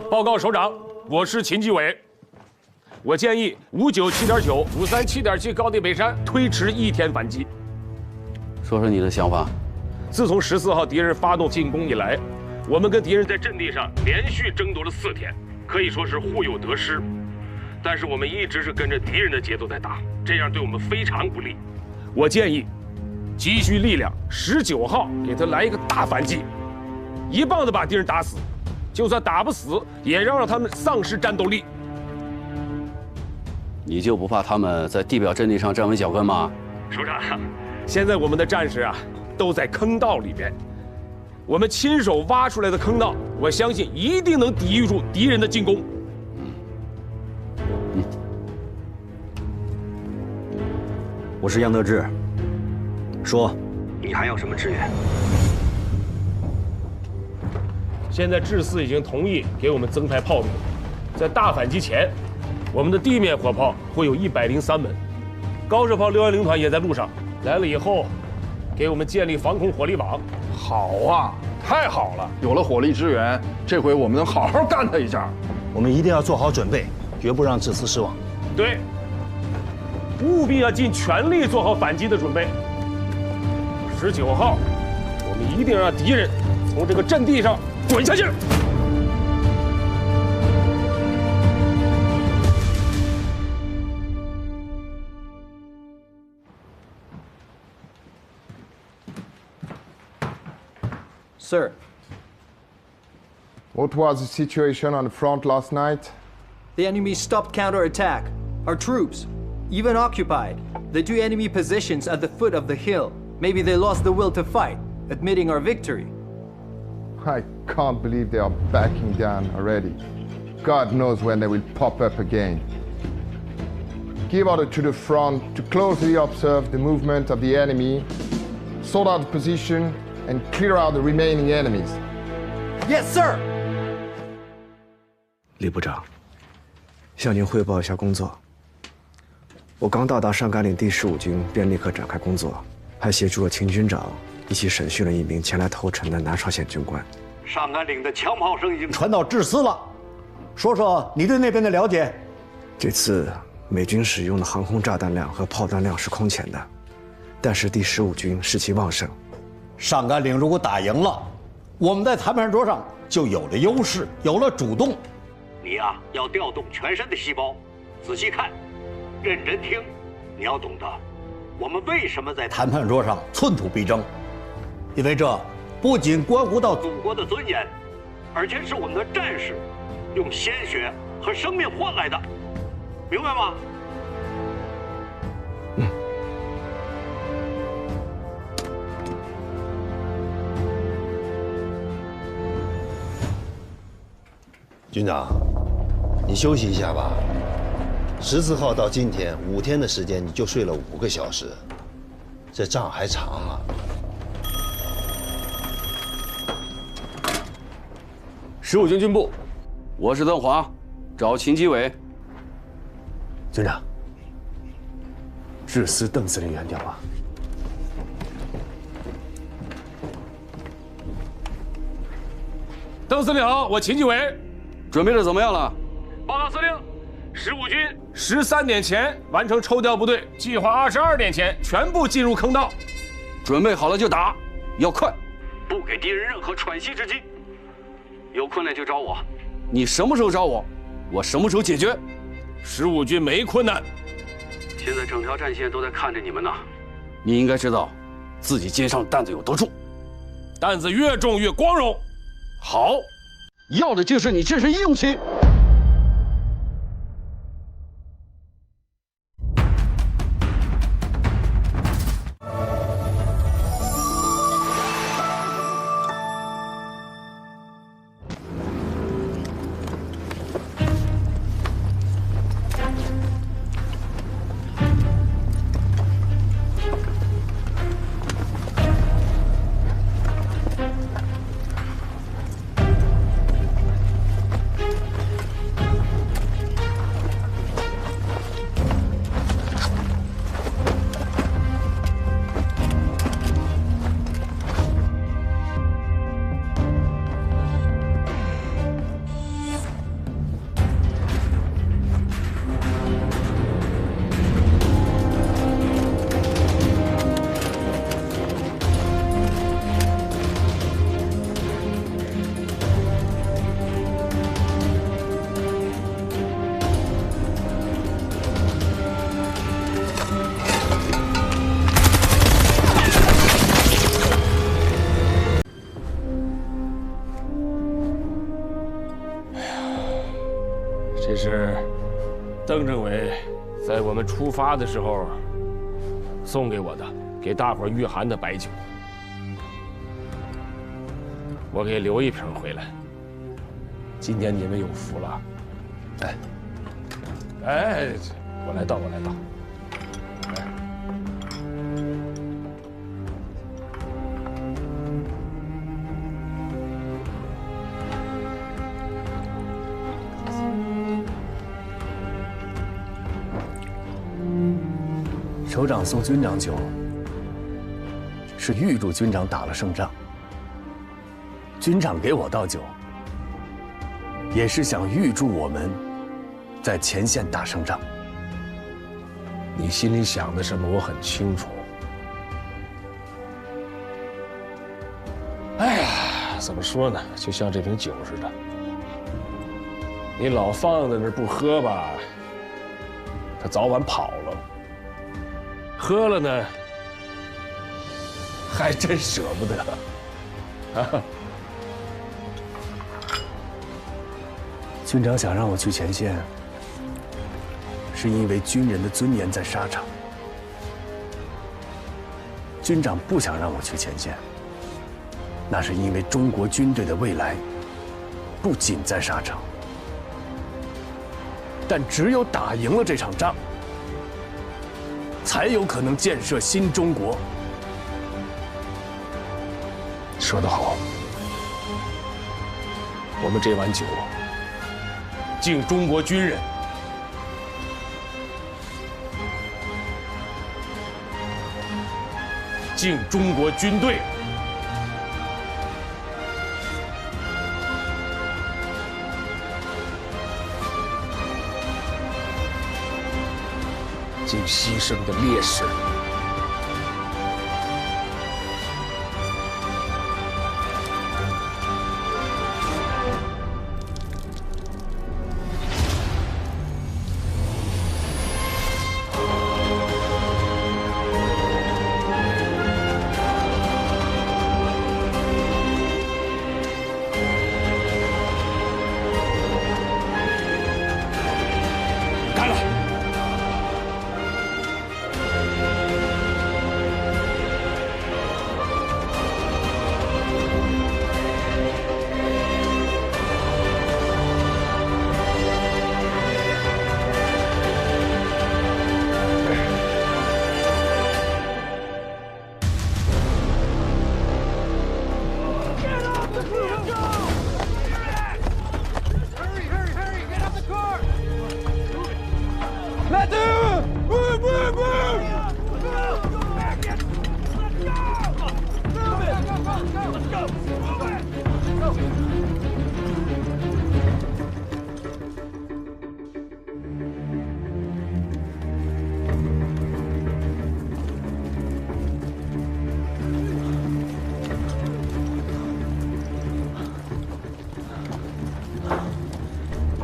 S4: 报告首长，我是秦基伟。 我建議597.9、537.7高地北山推遲1天反擊。
S18: 說說你的想法。
S4: 自從14號敵人發動進攻以來，我們跟敵人在陣地上連續爭奪了4天，可以說是互有得失。但是我们一直是跟着敌人的节奏在打，这样对我们非常不利。我建议积蓄力量，19号给他来一个大反击，一棒子把敌人打死，就算打不死，也让他们丧失战斗力。
S7: 你就不怕他们在地表阵地上站稳脚跟吗？
S4: 首长，现在我们的战士啊都在坑道里边，我们亲手挖出来的坑道，我相信一定能抵御住敌人的进攻。
S22: 我是杨得志，说，
S7: 你还要什么支援？
S4: 现在智4已经同意给我们增派炮兵，在大反击前，我们的地面火炮会有103门，高射炮610团也在路上，来了以后，给我们建立防空火力网。
S5: 好啊，太好了！有了火力支援，这回我们能好好干他一下。
S1: 我们一定要做好准备，绝不让智4失望。
S4: 对，务必要尽全力做好反击的准备。19号，我们一定让敌人从这个阵地上滚下去。
S23: Sir.
S8: What was the situation on the front last night?
S23: The enemy stopped counterattack. Our troops, even occupied the 2 enemy positions at the foot of the hill. Maybe they lost the will to fight, admitting our victory.
S8: I can't believe they are backing down already. God knows when they will pop up again. Give order to the front to closely observe the movement of the enemy, sort out the position, and clear out the remaining enemies.
S23: Yes, sir.
S9: 李部长，向您汇报一下工作。我刚到达上甘岭第15军，便立刻展開工作，還協助了秦軍長一起審訊了一名前來投誠的南朝鮮軍官。
S22: 上甘嶺的槍炮聲已經傳到智4了，說說你對那邊的了解。
S9: 這次美軍使用的航空炸彈量和炮彈量是空前的，但是第15軍士氣旺盛。
S22: 上甘嶺如果打贏了，我們在談判桌上就有了優勢，有了主動。你呀，要調動全身的細胞，仔細看，認真聽。你要懂得，我們為什麼在談判桌上寸土必爭，因為這不僅關乎到祖國的尊嚴，而且是我們的戰士用鮮血和生命換來的，明白嗎？
S1: 军長，你休息一下吧。14號到今天5天的時間，你就睡了5個小時，這仗還長啊。
S7: 15軍軍部，我是鄧華，找秦基偉。
S13: 軍長，智4鄧司令員電話。
S4: 鄧司令好，我秦基偉。
S7: 準備的怎麼樣了？
S4: 報告司令，15軍13點前完成抽調部隊，計劃22點前全部進入坑道。
S7: 準備好了就打，要快，
S22: 不給敵人任何喘息之機。有困難就找我。
S7: 你什麼時候找我，我什麼時候解決。
S4: 15軍沒困難。
S22: 現在整條戰線都在看着你們呢。
S7: 你應該知道，自己肩上擔子有多重。
S4: 擔子越重越光榮。
S7: 好。要的就是你這身硬氣。
S4: 这是邓政委在我们出发的时候送给我的，给大伙御寒的白酒。我给留一瓶回来。今天你们有福了。哎，我来倒。
S14: 首长送军长酒，是预祝军长打了胜仗。军长给我倒酒，也是想预祝我们在前线打胜仗。
S4: 你心里想的什么，我很清楚。哎呀，怎么说呢？就像这瓶酒似的，你老放在那儿不喝吧，它早晚跑了；喝了呢，还真舍不得。啊！
S14: 军长想让我去前线，是因为军人的尊严在沙场。军长不想让我去前线，那是因为中国军队的未来不仅在沙场。但只有打赢了这场仗，才有可能建设新中国。
S4: 说得好，我们这碗酒敬中国军人，敬中国军队，敬牺牲的烈士。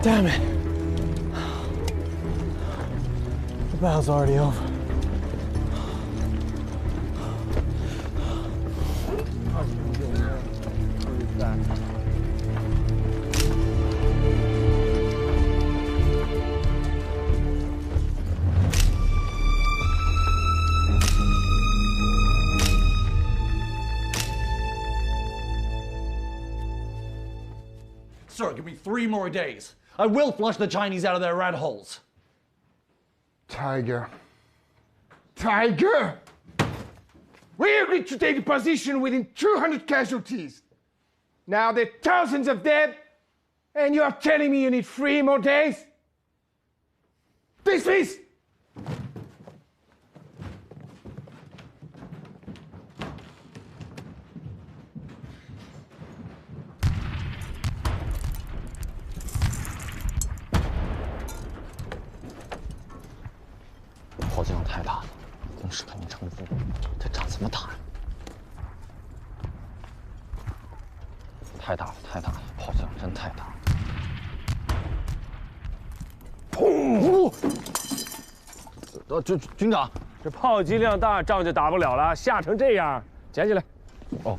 S5: Damn it. The battle's already over.
S10: Sir, give me 3 more days. I will flush the Chinese out of their rat holes.
S8: Tiger.
S5: Tiger! We agreed to take a position within 200 casualties. Now there are thousands of dead, and you are telling me you need 3 more days? Dismiss!
S11: 炮击量太大了，攻势肯定撑不住。这仗怎么打呀？太大了，炮击量真太大了。军长，
S4: 这炮击量大，仗就打不了了，吓成这样，捡起来。
S11: 哦，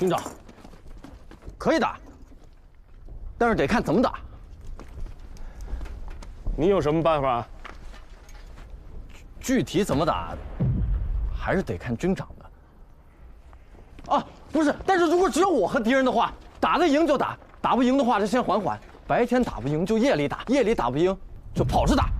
S11: 军长，可以打，但是得看怎么打。
S4: 你有什么办法？
S11: 具体怎么打，还是得看军长的。啊，不是，但是如果只有我和敌人的话，打得赢就打，打不赢的话就先缓缓。白天打不赢就夜里打，夜里打不赢就跑着打。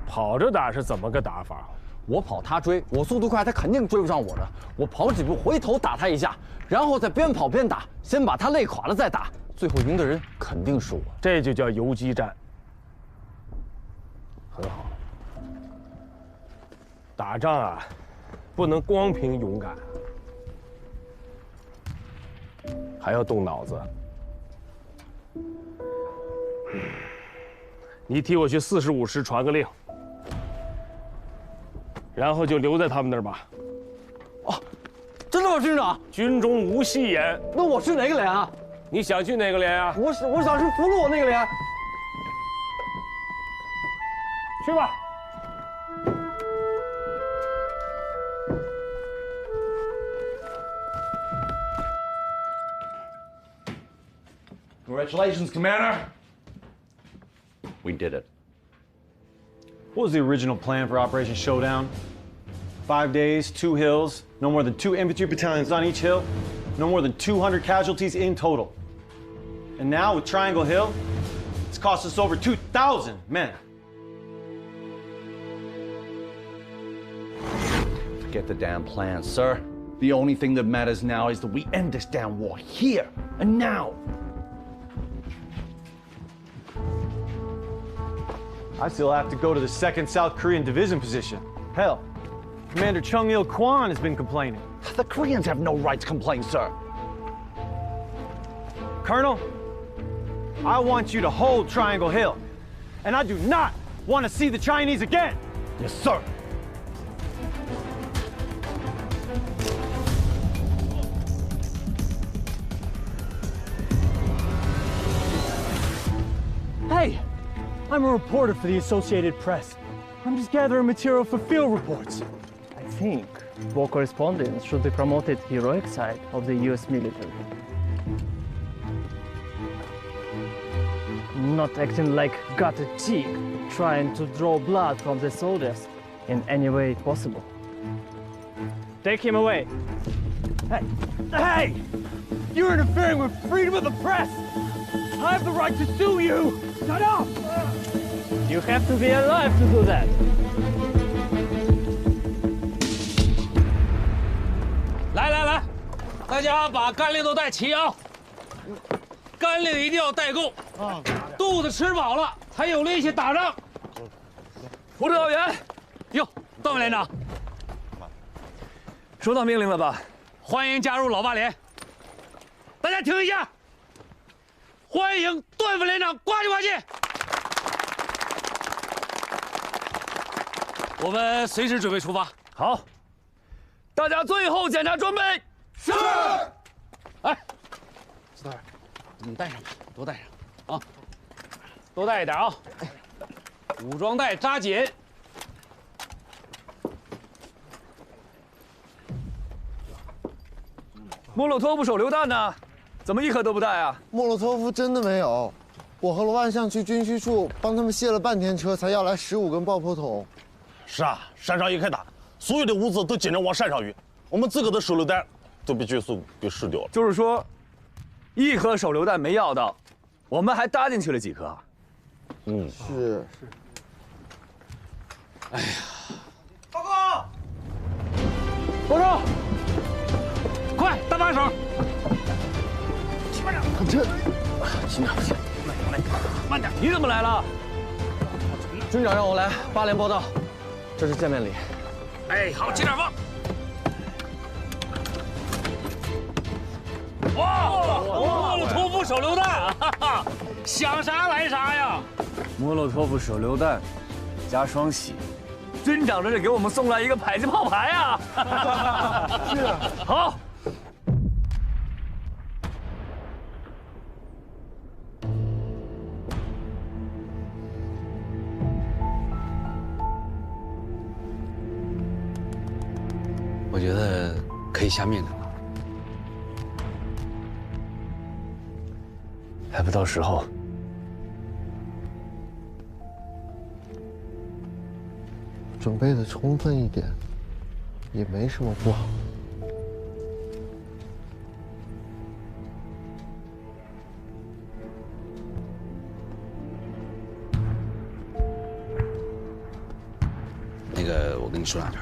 S4: 跑着打是怎么个打法？
S11: 我跑他追，我速度快，他肯定追不上我的。我跑几步回头打他一下，然后再边跑边打，先把他累垮了再打，最后赢的人肯定是我。
S4: 这就叫游击战。很好。打仗啊，不能光凭勇敢，还要动脑子。你替我去45师传个令，然后就留在他们那儿吧。
S11: 哦，真的吗，军长？
S4: 军中无戏言。
S11: 那我去哪个连啊？
S4: 你想去哪个连啊？
S11: 我想去俘虏那个连。
S4: 去吧。
S10: Congratulations, Commander.
S15: We did it.
S16: What was the original plan for Operation Showdown? 5 days, 2 hills, no more than 2 infantry battalions on each hill, no more than 200 casualties in total. And now with Triangle Hill, it's cost us over 2,000 men.
S10: Forget the damn plan, sir. The only thing that matters now is that we end this damn war here and now.
S16: I still have to go to the 2nd South Korean Division position. Hell, Commander Chung Il Kwan has been complaining.
S10: The Koreans have no right to complain, sir.
S16: Colonel, I want you to hold Triangle Hill. And I do not want to see the Chinese again.
S10: Yes, sir.
S20: Hey! I'm a reporter for the Associated Press. I'm just gathering material for field reports.
S24: I think war correspondents should be promoted heroic side of the US military. Not acting like gutted cheek, trying to draw blood from the soldiers in any way possible. Take him away.
S20: Hey! Hey! You're interfering with freedom of the press! I have the right to sue you! Shut up!
S24: You have to be alive to do that.
S18: 来来来，大家把干粮都带齐啊！干粮一定要带够，肚子吃饱了才有力气打仗。
S9: 胡指导员，
S18: 哟，段委连长，
S9: 收到命令了吧？
S18: 欢迎加入老八连。大家听一下，欢迎段副连长呱唧呱唧。我们随时准备出发。
S9: 好，大家最后检查装备。
S18: 是。哎，石头儿，你带上吧，多带上啊，多带一点啊。武装带扎紧。
S9: 莫洛托夫手榴弹呢？怎么一颗都不带啊？
S25: 莫洛托夫真的没有，我和罗万象去军需处帮他们卸了半天车，才要来15根爆破筒。
S26: 是啊，山上一开打，所有的物资都紧着往山上运，我们自个的手榴弹都被军速给试掉了。
S9: 就是说，一颗手榴弹没要到，我们还搭进去了几颗。
S25: 嗯，是。
S18: 哎呀，
S20: 报告！
S18: 报告！快，搭把手！
S25: 这，
S26: 军长，
S18: 慢点！
S9: 你怎么来了？
S11: 军长让我来8连报道，这是见面礼。
S18: 哎，好，接点放。哇，莫洛托夫手榴弹，哈哈，想啥来啥呀！
S9: 莫洛托夫手榴弹加双喜，军长这是给我们送来一个迫击炮排啊！
S25: 是啊，
S9: 好。
S18: 我觉得可以下命令了。
S13: 还不到时候。
S25: 準備的充分一點，也沒什麼不好。
S7: 那个，我跟你说两句。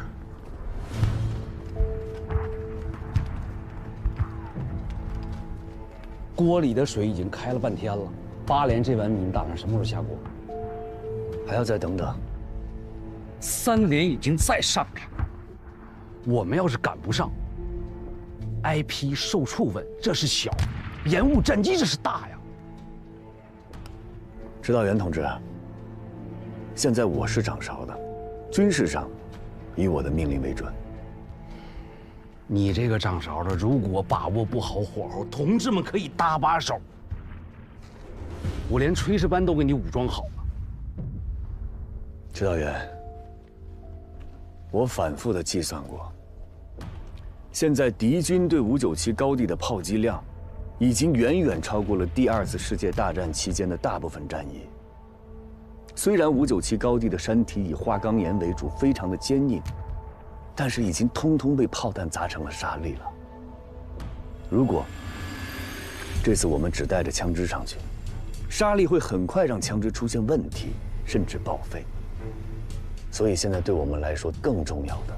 S7: 锅里的水已经开了半天了，8连这碗米你打算什么时候下锅？
S14: 还要再等等。
S7: 3连已经在上面，我们要是赶不上 ，IP 受触稳这是小，延误战机这是大呀。
S14: 指导员同志，现在我是掌勺的，军事上以我的命令为准。
S7: 你这个掌勺的，如果把握不好火候，同志们可以搭把手。我连炊事班都给你武装好了。
S14: 指导员，我反复的计算过，现在敌军对597高地的炮击量，已经遠遠超過了第2次世界大戰期間的大部分戰役。雖然597高地的山體以花崗岩為主，非常的堅硬，但是已經通通被炮彈砸成了沙礫了。如果這次我們只帶着槍支上去，沙礫會很快讓槍支出現問題，甚至報廢。所以現在對我們來說更重要的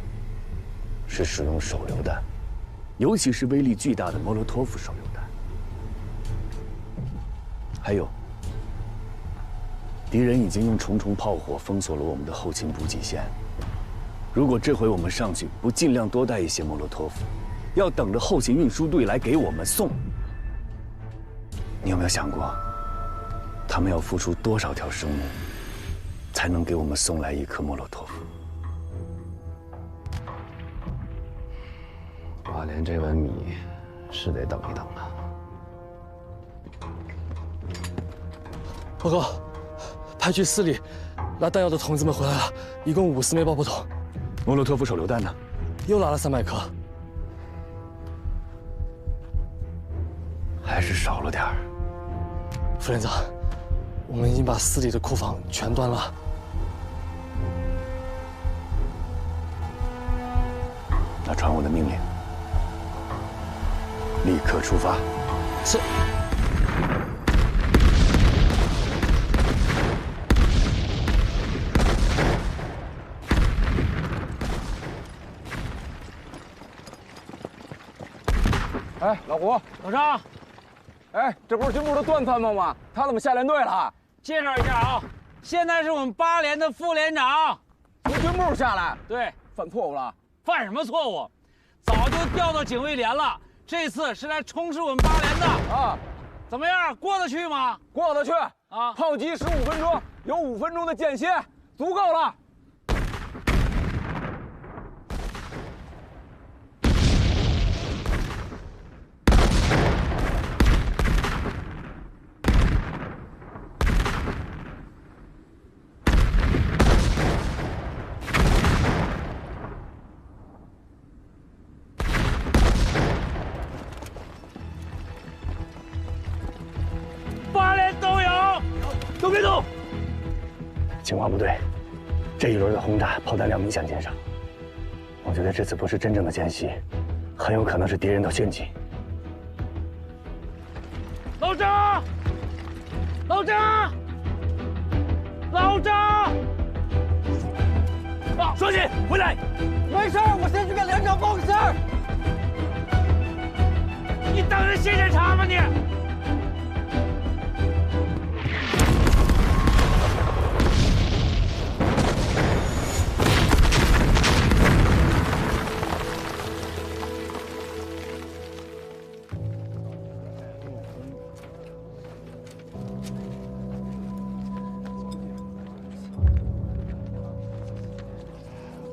S14: 是使用手榴彈，尤其是威力巨大的莫洛托夫手榴彈。還有，敵人已經用重重炮火封鎖了我們的後勤補給線。如果這回我們上去不盡量多帶一些莫洛托夫，要等着後勤運輸隊來給我們送，你有沒有想過，他們要付出多少條生命，才能給我們送來一顆莫洛托夫
S7: ？8連這碗米是得等一等啊。
S9: 報告，派去4里拉彈藥的同志們回來了，一共50枚爆破筒。
S14: 莫洛托夫手榴彈呢？
S9: 又拉了300顆，
S14: 還是少了點兒。
S9: 副連長，我們已經把4里的庫房全端了。
S14: 那傳我的命令，立刻出發。
S9: 是。
S6: 哎，老胡，老张，哎，这不是军部的段参谋吗？他怎么下连队了？
S2: 介紹一下啊，現在是我們8連的副連長，
S6: 從軍部下來。
S2: 對，
S6: 犯錯誤了。
S2: 犯什麼錯誤？早就調到警衛連了，這次是來充實我們8連的啊。怎麼樣，過得去嗎？
S6: 過得去啊！炮擊15分鐘，有5分鐘的間歇，足夠了。
S2: 都別動！
S14: 情況不對，這一輪的轟炸炮彈量明顯減少。我覺得這次不是真正的間隙，很有可能是敵人的陷阱。
S2: 老張，老張，老張！雙喜，回來！
S11: 沒事，我先去給連長報個信兒。
S2: 你當人現檢查嗎你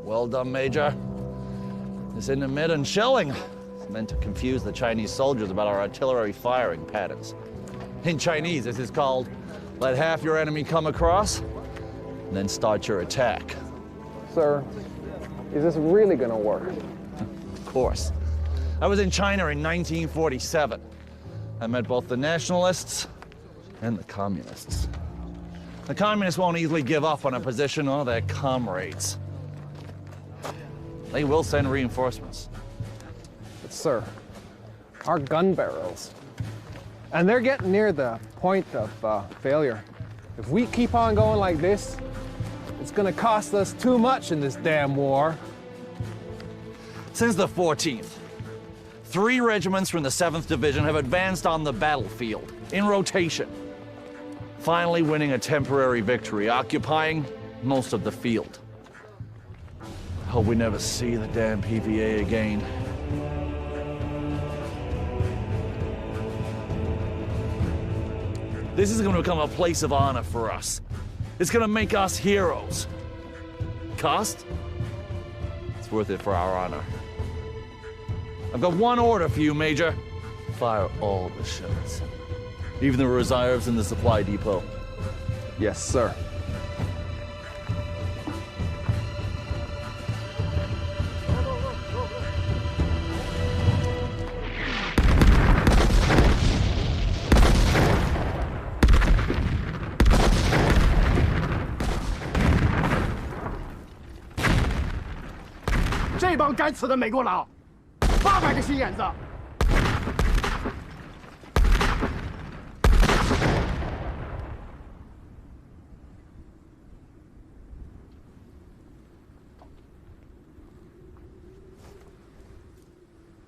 S2: ？Well
S10: done, Major. This intermittent shelling is meant to confuse the Chinese soldiers about our artillery firing patterns. In Chinese, this is called let half your enemy come across, and then start your attack.
S6: Sir, is this really gonna work?
S10: Of course. I was in China in 1947. I met both the nationalists and the communists. The communists won't easily give up on a position or their comrades. They will send reinforcements.
S3: But sir, our gun barrels, and they're getting near the point of failure. If we keep on going like this, it's gonna cost us too much in this damn war.
S10: Since the 14th, 3 regiments from the 7th Division have advanced on the battlefield in rotation, finally winning a temporary victory, occupying most of the field. Hope we never see the damn PVA again. This is going to become a place of honor for us. It's going to make us heroes. Cost? It's worth it for our honor. I've got one order for you, Major. Fire all the shots. Even the reserves in the supply depot.
S3: Yes, sir.
S20: 这帮该死的美国佬，800个心眼子。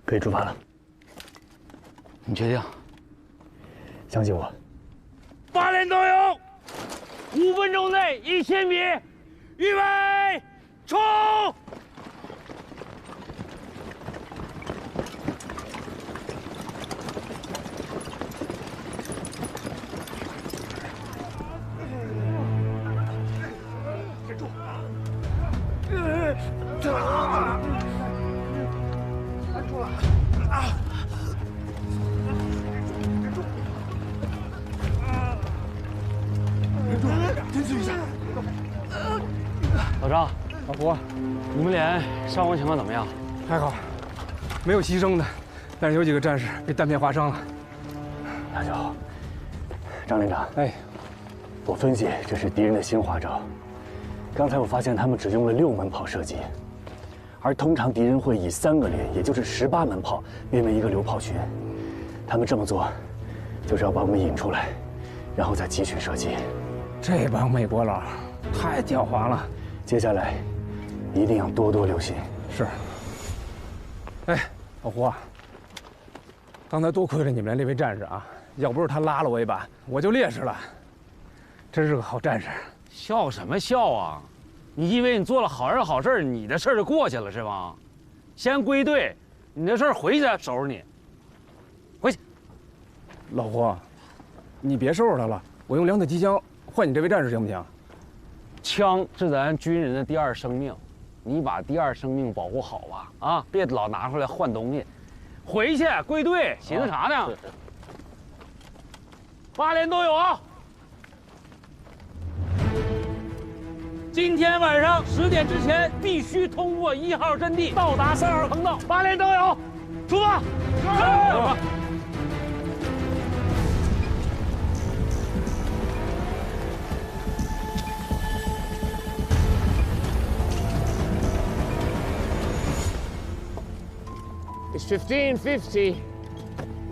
S13: 可以出发了。
S18: 你确定？
S13: 相信我。
S20: 8连都有，5分钟内1000米，预备，冲！
S18: 老张，老胡，你们连伤亡情况怎么样？
S3: 还好，没有牺牲的，但是有几个战士被弹片划伤了。
S13: 那就好。张连长，
S3: 哎，
S13: 我分析这是敌人的新花招。刚才我发现他们只用了6门炮射击，而通常敌人会以3个连，也就是18门炮编为一个流炮群。他们这么做，就是要把我们引出来，然后再集群射击。
S3: 这帮美国佬太狡猾了。
S13: 接下来一定要多多留心。
S3: 是。哎，老胡啊，刚才多亏了你们这位战士啊，要不是他拉了我一把，我就烈士了。真是个好战士。
S18: 笑什么笑啊？你以为你做了好人好事，你的事儿就过去了是吗？先归队，你的事儿回去再收拾你。回去。
S3: 老胡，你别收拾他了，我用2挺机枪换你这位战士行不行？
S18: 枪是咱军人的第2生命，你把第2生命保护好吧，啊，别老拿出来换东西。回去归队，寻思啥呢？8连都有啊！今天晚上10点之前必须通过1号阵地，到達3號坑道。8连都有，出發！是。
S24: It's 15:50.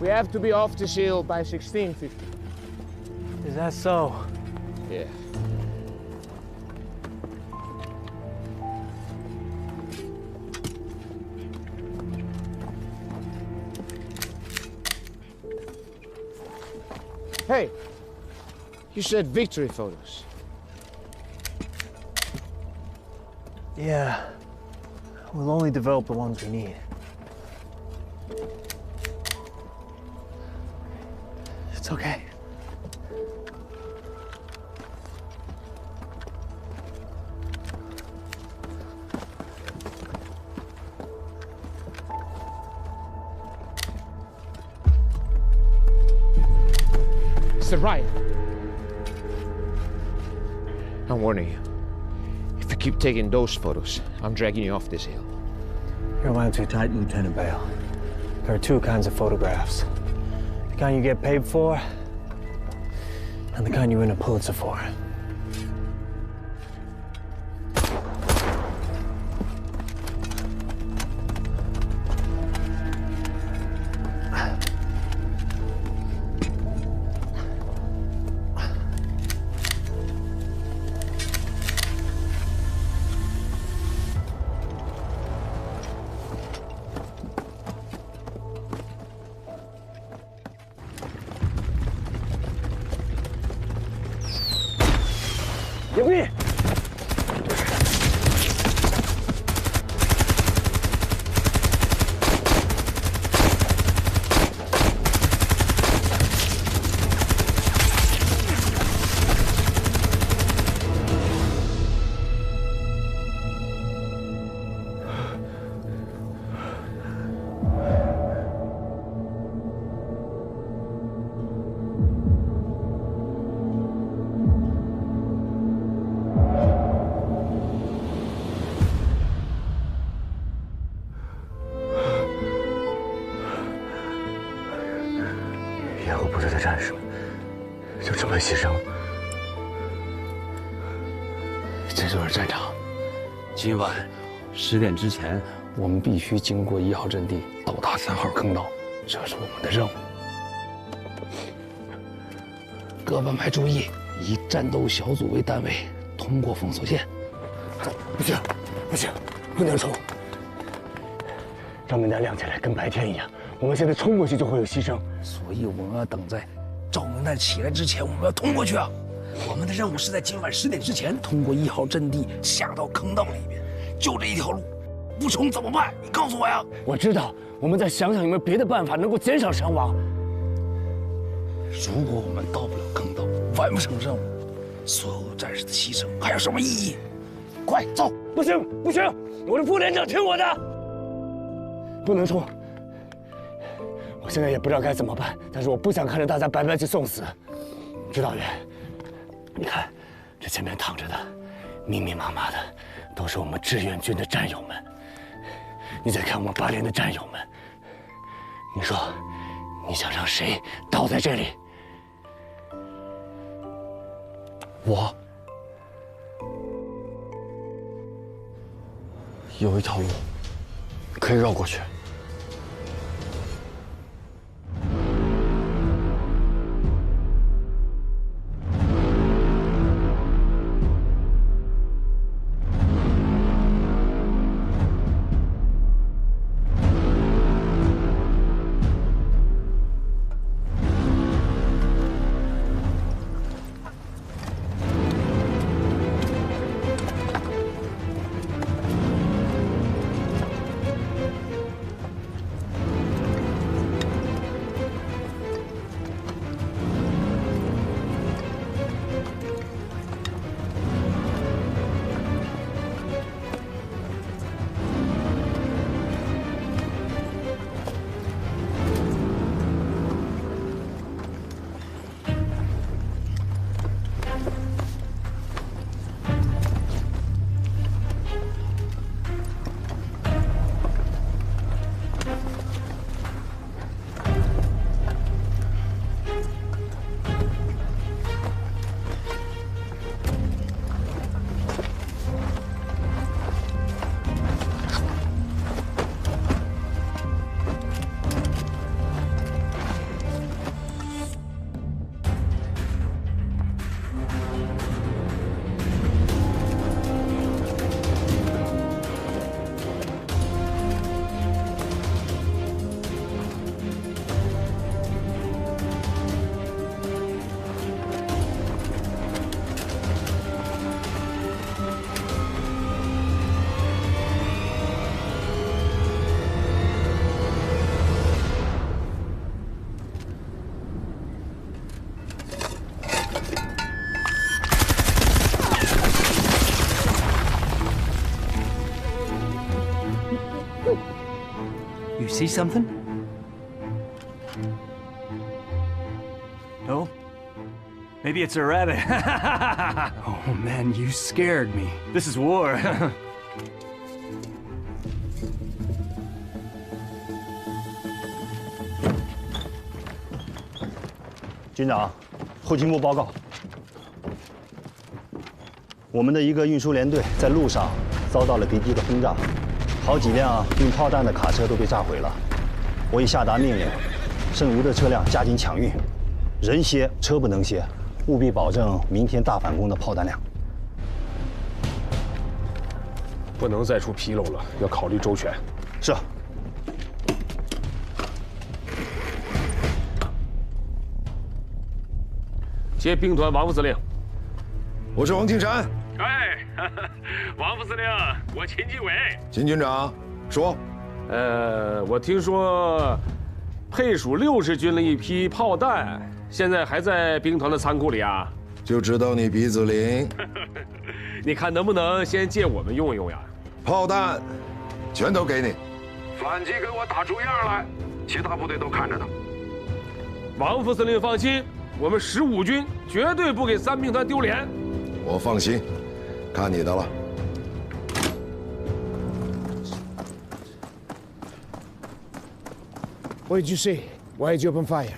S24: We have to be off the shield by 16:50.
S9: Is that so?
S24: Yeah. Hey, you said victory photos.
S9: Yeah. We'll only develop the ones we need. It's okay.
S24: Mr. Ryan, I'm warning you. If you keep taking those photos, I'm dragging you off this hill.
S9: You're wound too tight, Lieutenant Bale. There are 2 kinds of photographs. The kind you get paid for, and the kind you win a Pulitzer for.
S13: 掩护部队的戰士就這麼犧牲了。
S7: 這就是戰場。今晚10點之前，我們必須經過1號陣地，到達3號坑道，這是我們的任務。各班排注意，以戰鬥小組為單位，通過封鎖線。
S13: 走，不行，不行，不能衝！照明彈亮起來跟白天一樣，我們現在衝過去就會有犧牲，
S7: 所以我们要等在照明彈起來之前，我們要通過去啊！我們的任務是在今晚10點之前通過1號陣地，下到坑道裡面，就這一條路，不衝怎麼辦？你告訴我呀！
S13: 我知道，我們再想想有沒有別的辦法能夠減少傷亡。
S7: 如果我們到不了坑道，完不成任務，所有戰士的犧牲還有什麼意義？快走！
S13: 不行，不行！我是副連長，聽我的，不能衝。我現在也不知道該怎麼辦，但是我不想看着大家白白去送死。指導員，你看，這前面躺着的，密密麻麻的，都是我們志願軍的戰友們。你再看我們8連的戰友們，你說，你想讓誰倒在這裡？
S7: 我有一條路可以繞過去。You see something?
S20: No? Maybe it's a rabbit.
S7: Oh man, you scared me.
S20: This is war.
S1: 军長，後勤部報告，我們的一個運輸連隊在路上遭到了敵機的轟炸，好幾輛運炮彈的卡車都被炸毀了。我已下達命令，剩餘的車輛加緊搶運，人歇車不能歇，務必保證明天大反攻的炮彈量。
S4: 不能再出紕漏了，要考慮周全。
S1: 是。
S4: 接兵团王副司令，
S5: 我是王庆山。
S4: 哎，王副司令，我秦基伟。
S5: 秦军长，说。
S4: 我听说配属60军的一批炮弹，现在还在兵团的仓庫裡啊。
S5: 就知道你鼻子靈。
S4: 你看能不能先借我們用一用呀？
S5: 炮彈，全都給你。
S4: 反擊給我打出樣來，其他部隊都看着呢。王副司令放心。我們15軍絕對不給3兵團丟臉。
S5: 我放心，看你的了。
S12: What did you see? Why did you open fire?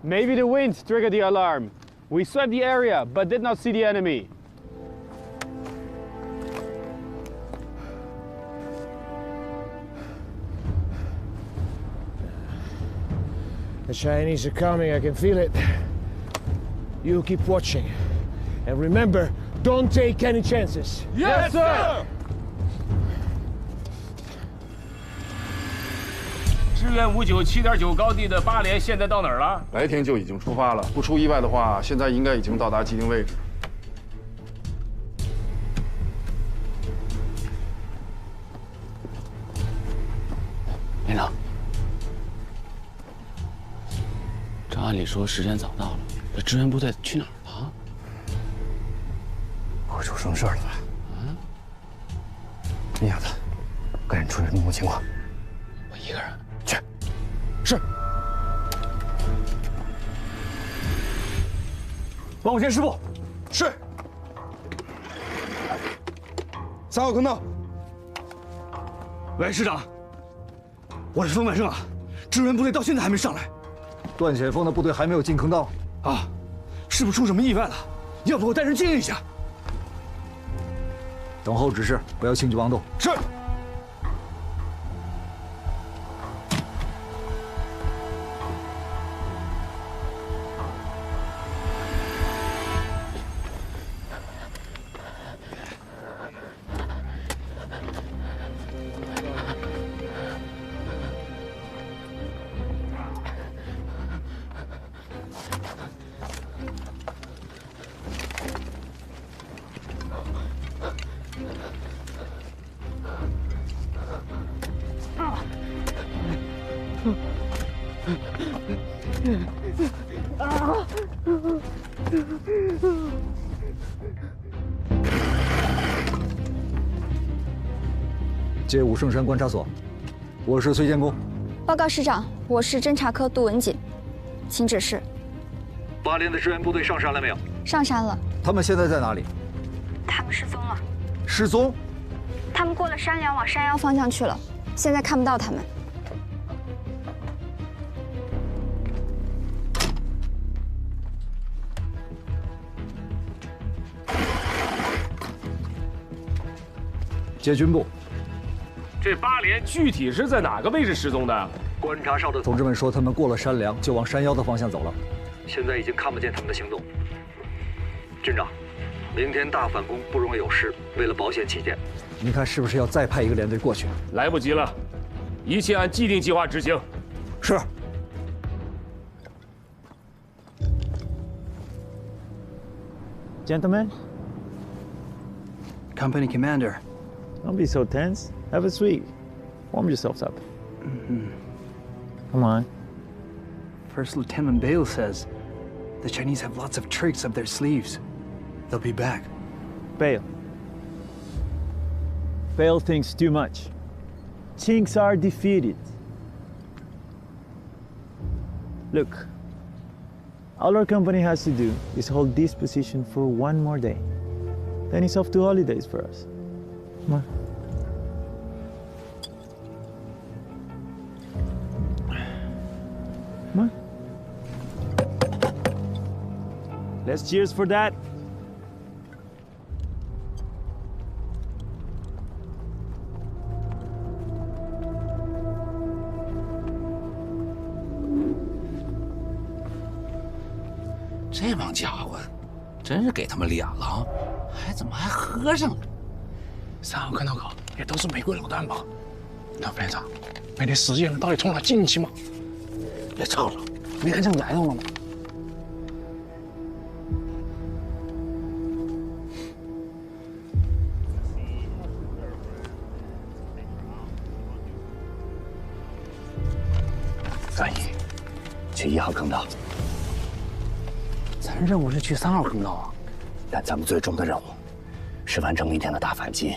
S24: Maybe the wind triggered the alarm. We swept the area, but did not see the enemy.
S12: The Chinese are coming, I can feel it. You keep watching. And remember, don't take any chances.
S6: Yes, sir!
S4: 支援59 7.9高地的8连现在到哪儿了？
S17: 白天就已经出发了，不出意外的话，现在应该已经到达既定位置。
S18: 连长，这按理说时间早到了，这支援部队去哪儿了？
S9: 会出什么事儿了吧？
S18: 嗯，
S9: 你丫的，赶紧出去弄清情况。
S18: 我一个人
S9: 去。是。帮我监视部。
S5: 是。3号坑道。
S9: 喂，师长，我是冯满胜啊，支援部队到现在还没上来。
S19: 段显峰的部队还没有进坑道
S9: 啊，是不是出什么意外了？要不我带人接应一下。
S19: 等候指示，不要轻举妄动。
S5: 是。
S19: 接武圣山观察所，我是崔建功。
S21: 报告师长，我是侦察科杜文锦，请指示。
S19: 8连的支援部队上山了没有？
S21: 上山了。
S19: 他们现在在哪里？
S21: 他们失踪了。
S19: 失踪？
S21: 他们过了山梁往山腰方向去了，现在看不到他们。
S19: 接军部。
S4: 这8连具体是在哪个位置失踪的？
S19: 观察哨的同志们说，他们过了山梁就往山腰的方向走了，现在已经看不见他们的行动。军长，明天大反攻不容有失，为了保险起见，您看是不是要再派一个连队过去？
S4: 来不及了，一切按既定计划执行。
S19: 是。
S20: Gentlemen,
S9: Company Commander.
S20: Don't be so tense. Have a seat. Warm yourselves up. Come on.
S9: First Lieutenant Bale says the Chinese have lots of tricks up their sleeves. They'll be back.
S20: Bale. Bale thinks too much. Chinks are defeated. Look, all our company has to do is hold this position for one more day. Then it's off to holidays for us. Come on. Come on. Let's cheers for that.
S7: "这帮家伙，真是给他们脸了，怎么还喝上了？3号坑道口也都是玫瑰老弹吧？那副连长，那些实际上到底从哪进去吗？别吵了，没看见来头了吗？
S9: 翻译，去1号坑道。
S7: 咱任务是去3号坑道啊，
S9: 但咱们最终的任务是完成明天的大反击。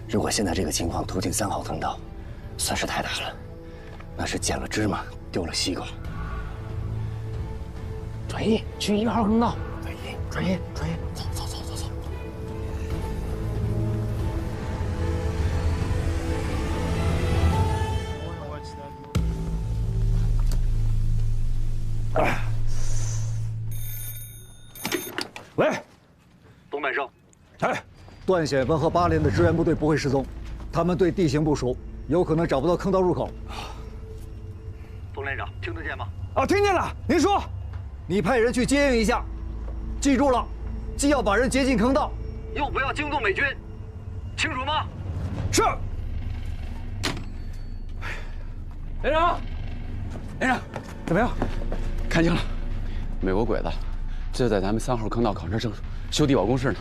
S9: 如果现在这个情况突进3号坑道，损失太大了，那是捡了芝麻丢了西瓜。
S7: 转移去1号坑道。
S9: 转移，
S7: 走。
S19: 喂，东北胜。
S5: 哎，
S19: 段显文和8连的支援部队不会失踪，他们对地形不熟，有可能找不到坑道入口。东连长，听得见吗？
S5: 啊，听见了。您说，
S19: 你派人去接应一下，记住了，既要把人接进坑道，又不要惊动美军，清楚吗？
S5: 是。
S6: 连长，连长，怎么样？
S8: 看清了，美国鬼子就在咱们3号坑道考察证修地堡工事呢。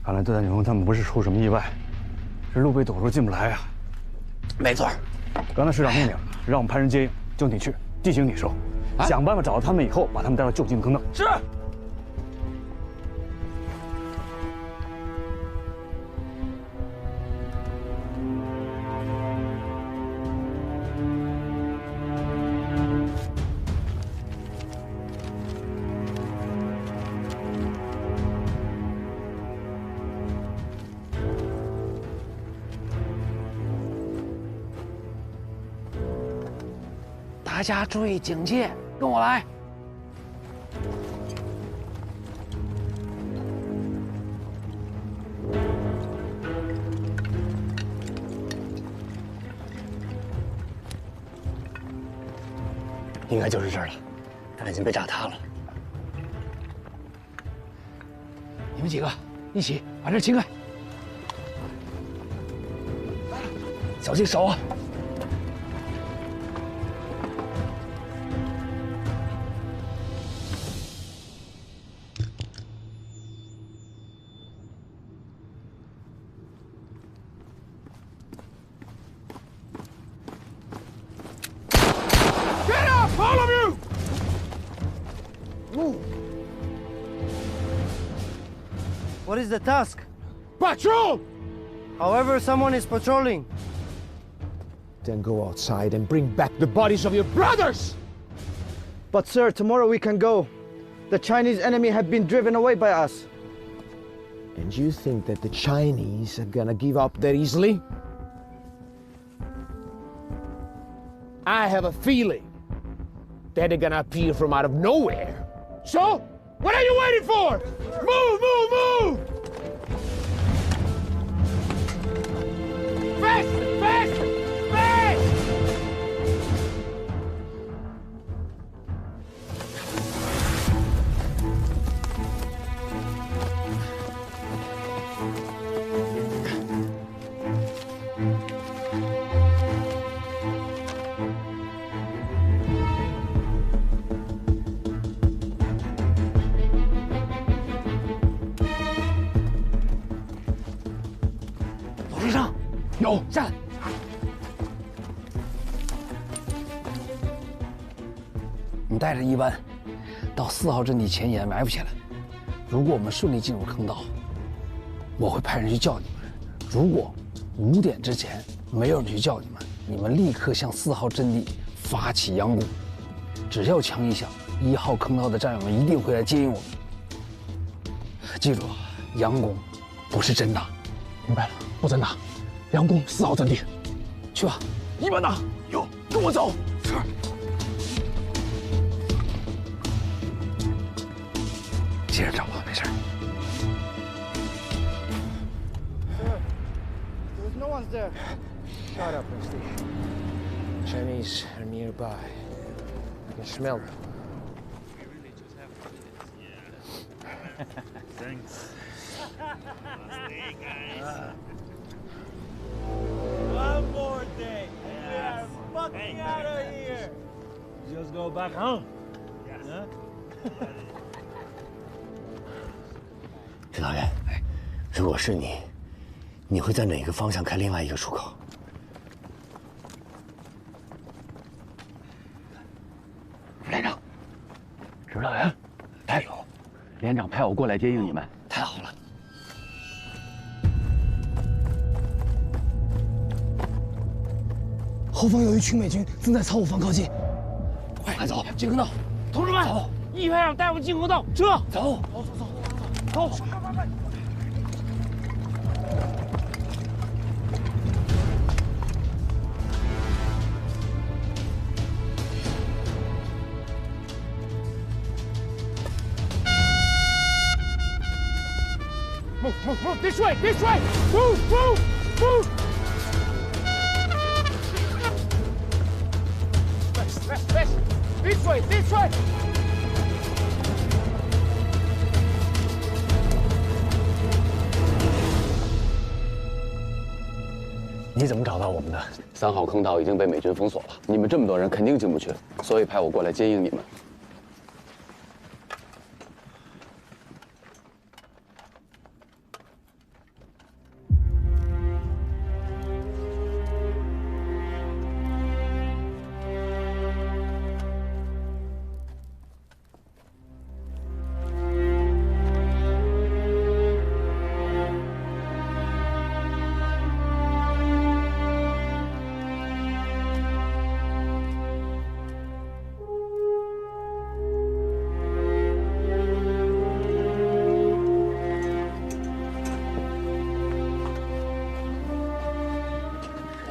S13: 看来段永他们不是出什么意外，是路被堵住进不来啊。
S8: 没错，
S13: 刚才师长命令让我们派人接应，就你去，地形你熟，想办法找到他们以后，把他们带到就近坑道。
S6: 是。
S7: 大家注意警戒，跟我来。
S9: 应该就是这儿了，但已经被炸塌了。
S7: 你们几个一起把这清开，小心手啊！All
S5: of you!
S15: Move. What is the task?
S12: Patrol!
S15: However, someone is patrolling.
S12: Then go outside and bring back the bodies of your brothers!
S15: But sir, tomorrow we can go. The Chinese enemy have been driven away by us.
S12: And you think that the Chinese are gonna give up that easily? I have a feeling that they're gonna appear from out of nowhere. So, what are you waiting for? Move, move, move! Fast, fast, fast!
S7: 有，下来。你带着一班到4号阵地前沿埋伏起来。如果我们顺利进入坑道，我会派人去叫你们。如果5点之前没有人去叫你们，你们立刻向4号阵地发起佯攻。只要枪一响，1号坑道的战友们一定会来接应我们。记住，佯攻不是真打。
S13: 明白了，不真打。佯攻4号阵地，
S7: 去吧，
S13: 一班打，有，跟我走。是。
S7: 接着找吧，没事。
S15: There's no one's there.
S12: Shut up, Misty. Chinese are nearby. I can smell them.
S15: Thanks.
S16: One more day, and we are fucking out of here. Just go back home. Huh?
S9: 指导员，如果是你，你会在哪个方向开另外一个出口？
S8: 连长，指导员，太有，连长派我过来接应你们，
S9: 太好了。
S7: 后方有一群美军正在朝我方靠近，快走！进坑道，
S15: 同志们，一排长带我们进坑道，撤！
S7: 走！
S15: 走！
S12: Move, move, this way, this way! Move, move, move! West, west, west! This way, this way!
S13: 你怎么找到我们的
S8: ？3号坑道已经被美军封锁了，你们这么多人肯定进不去，所以派我过来接应你们。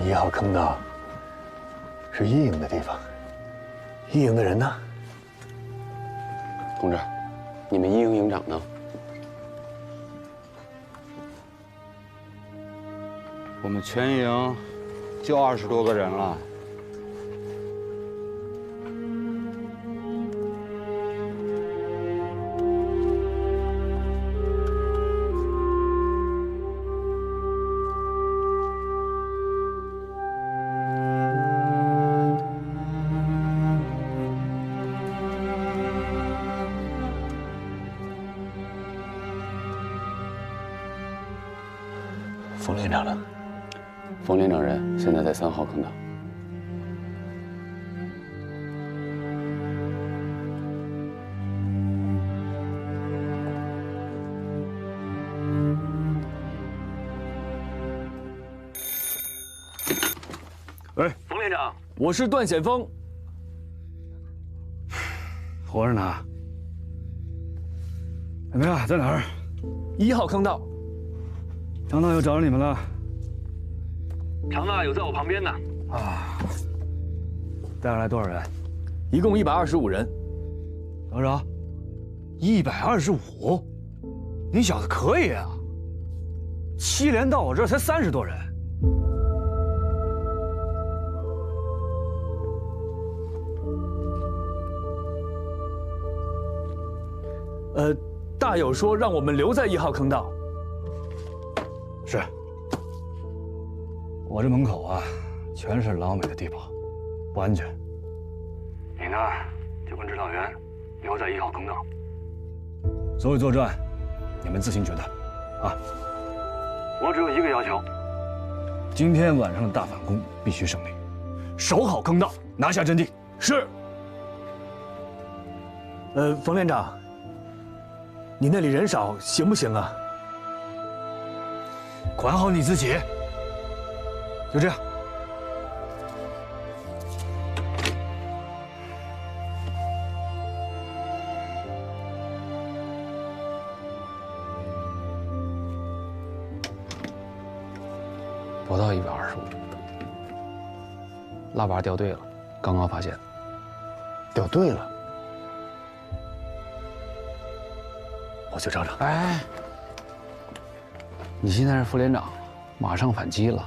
S13: 1号坑道是一营的地方，一营的人呢？
S8: 同志，你们一营营长呢？
S11: 我们全营就20多个人了。
S13: 冯连长呢？
S8: 冯连长人现在在3号坑道。
S4: 喂，
S18: 冯连长，
S4: 我是段显峰。
S18: 活着呢。怎么样？在哪儿
S4: ？1号坑道。
S18: 长大又找着你们了。
S4: 长大有在我旁边呢。
S18: 啊，带上来多少人？
S4: 一共125人。
S18: 多少？125？你小子可以啊！7连到我这儿才30多人。
S4: 大友说让我们留在1号坑道。
S18: 是。我这门口啊，全是老美的地堡，不安全。你呢，就跟指导员留在1号坑道。所有作战，你们自行决断，啊！我只有一个要求：今天晚上的大反攻必须胜利，守好坑道，拿下阵地。是。
S13: 冯连长，你那里人少行不行啊？
S18: 管好你自己。就这样。
S8: 不到125，腊八掉队了，刚刚发现。
S13: 掉队了？我去找找。
S8: 哎，你现在是副连长，马上反击了。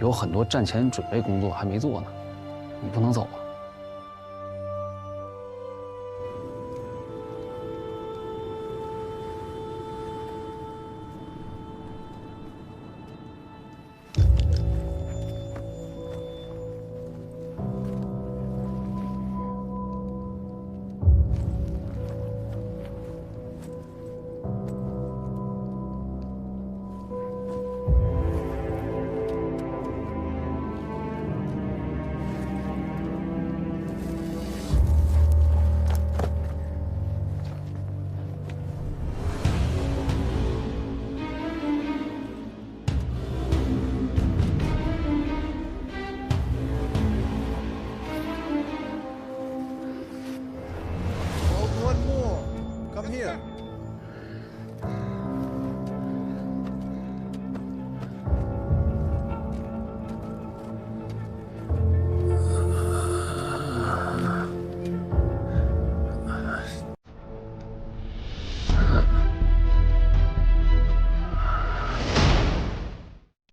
S8: 有很多战前准备工作还没做呢，你不能走啊！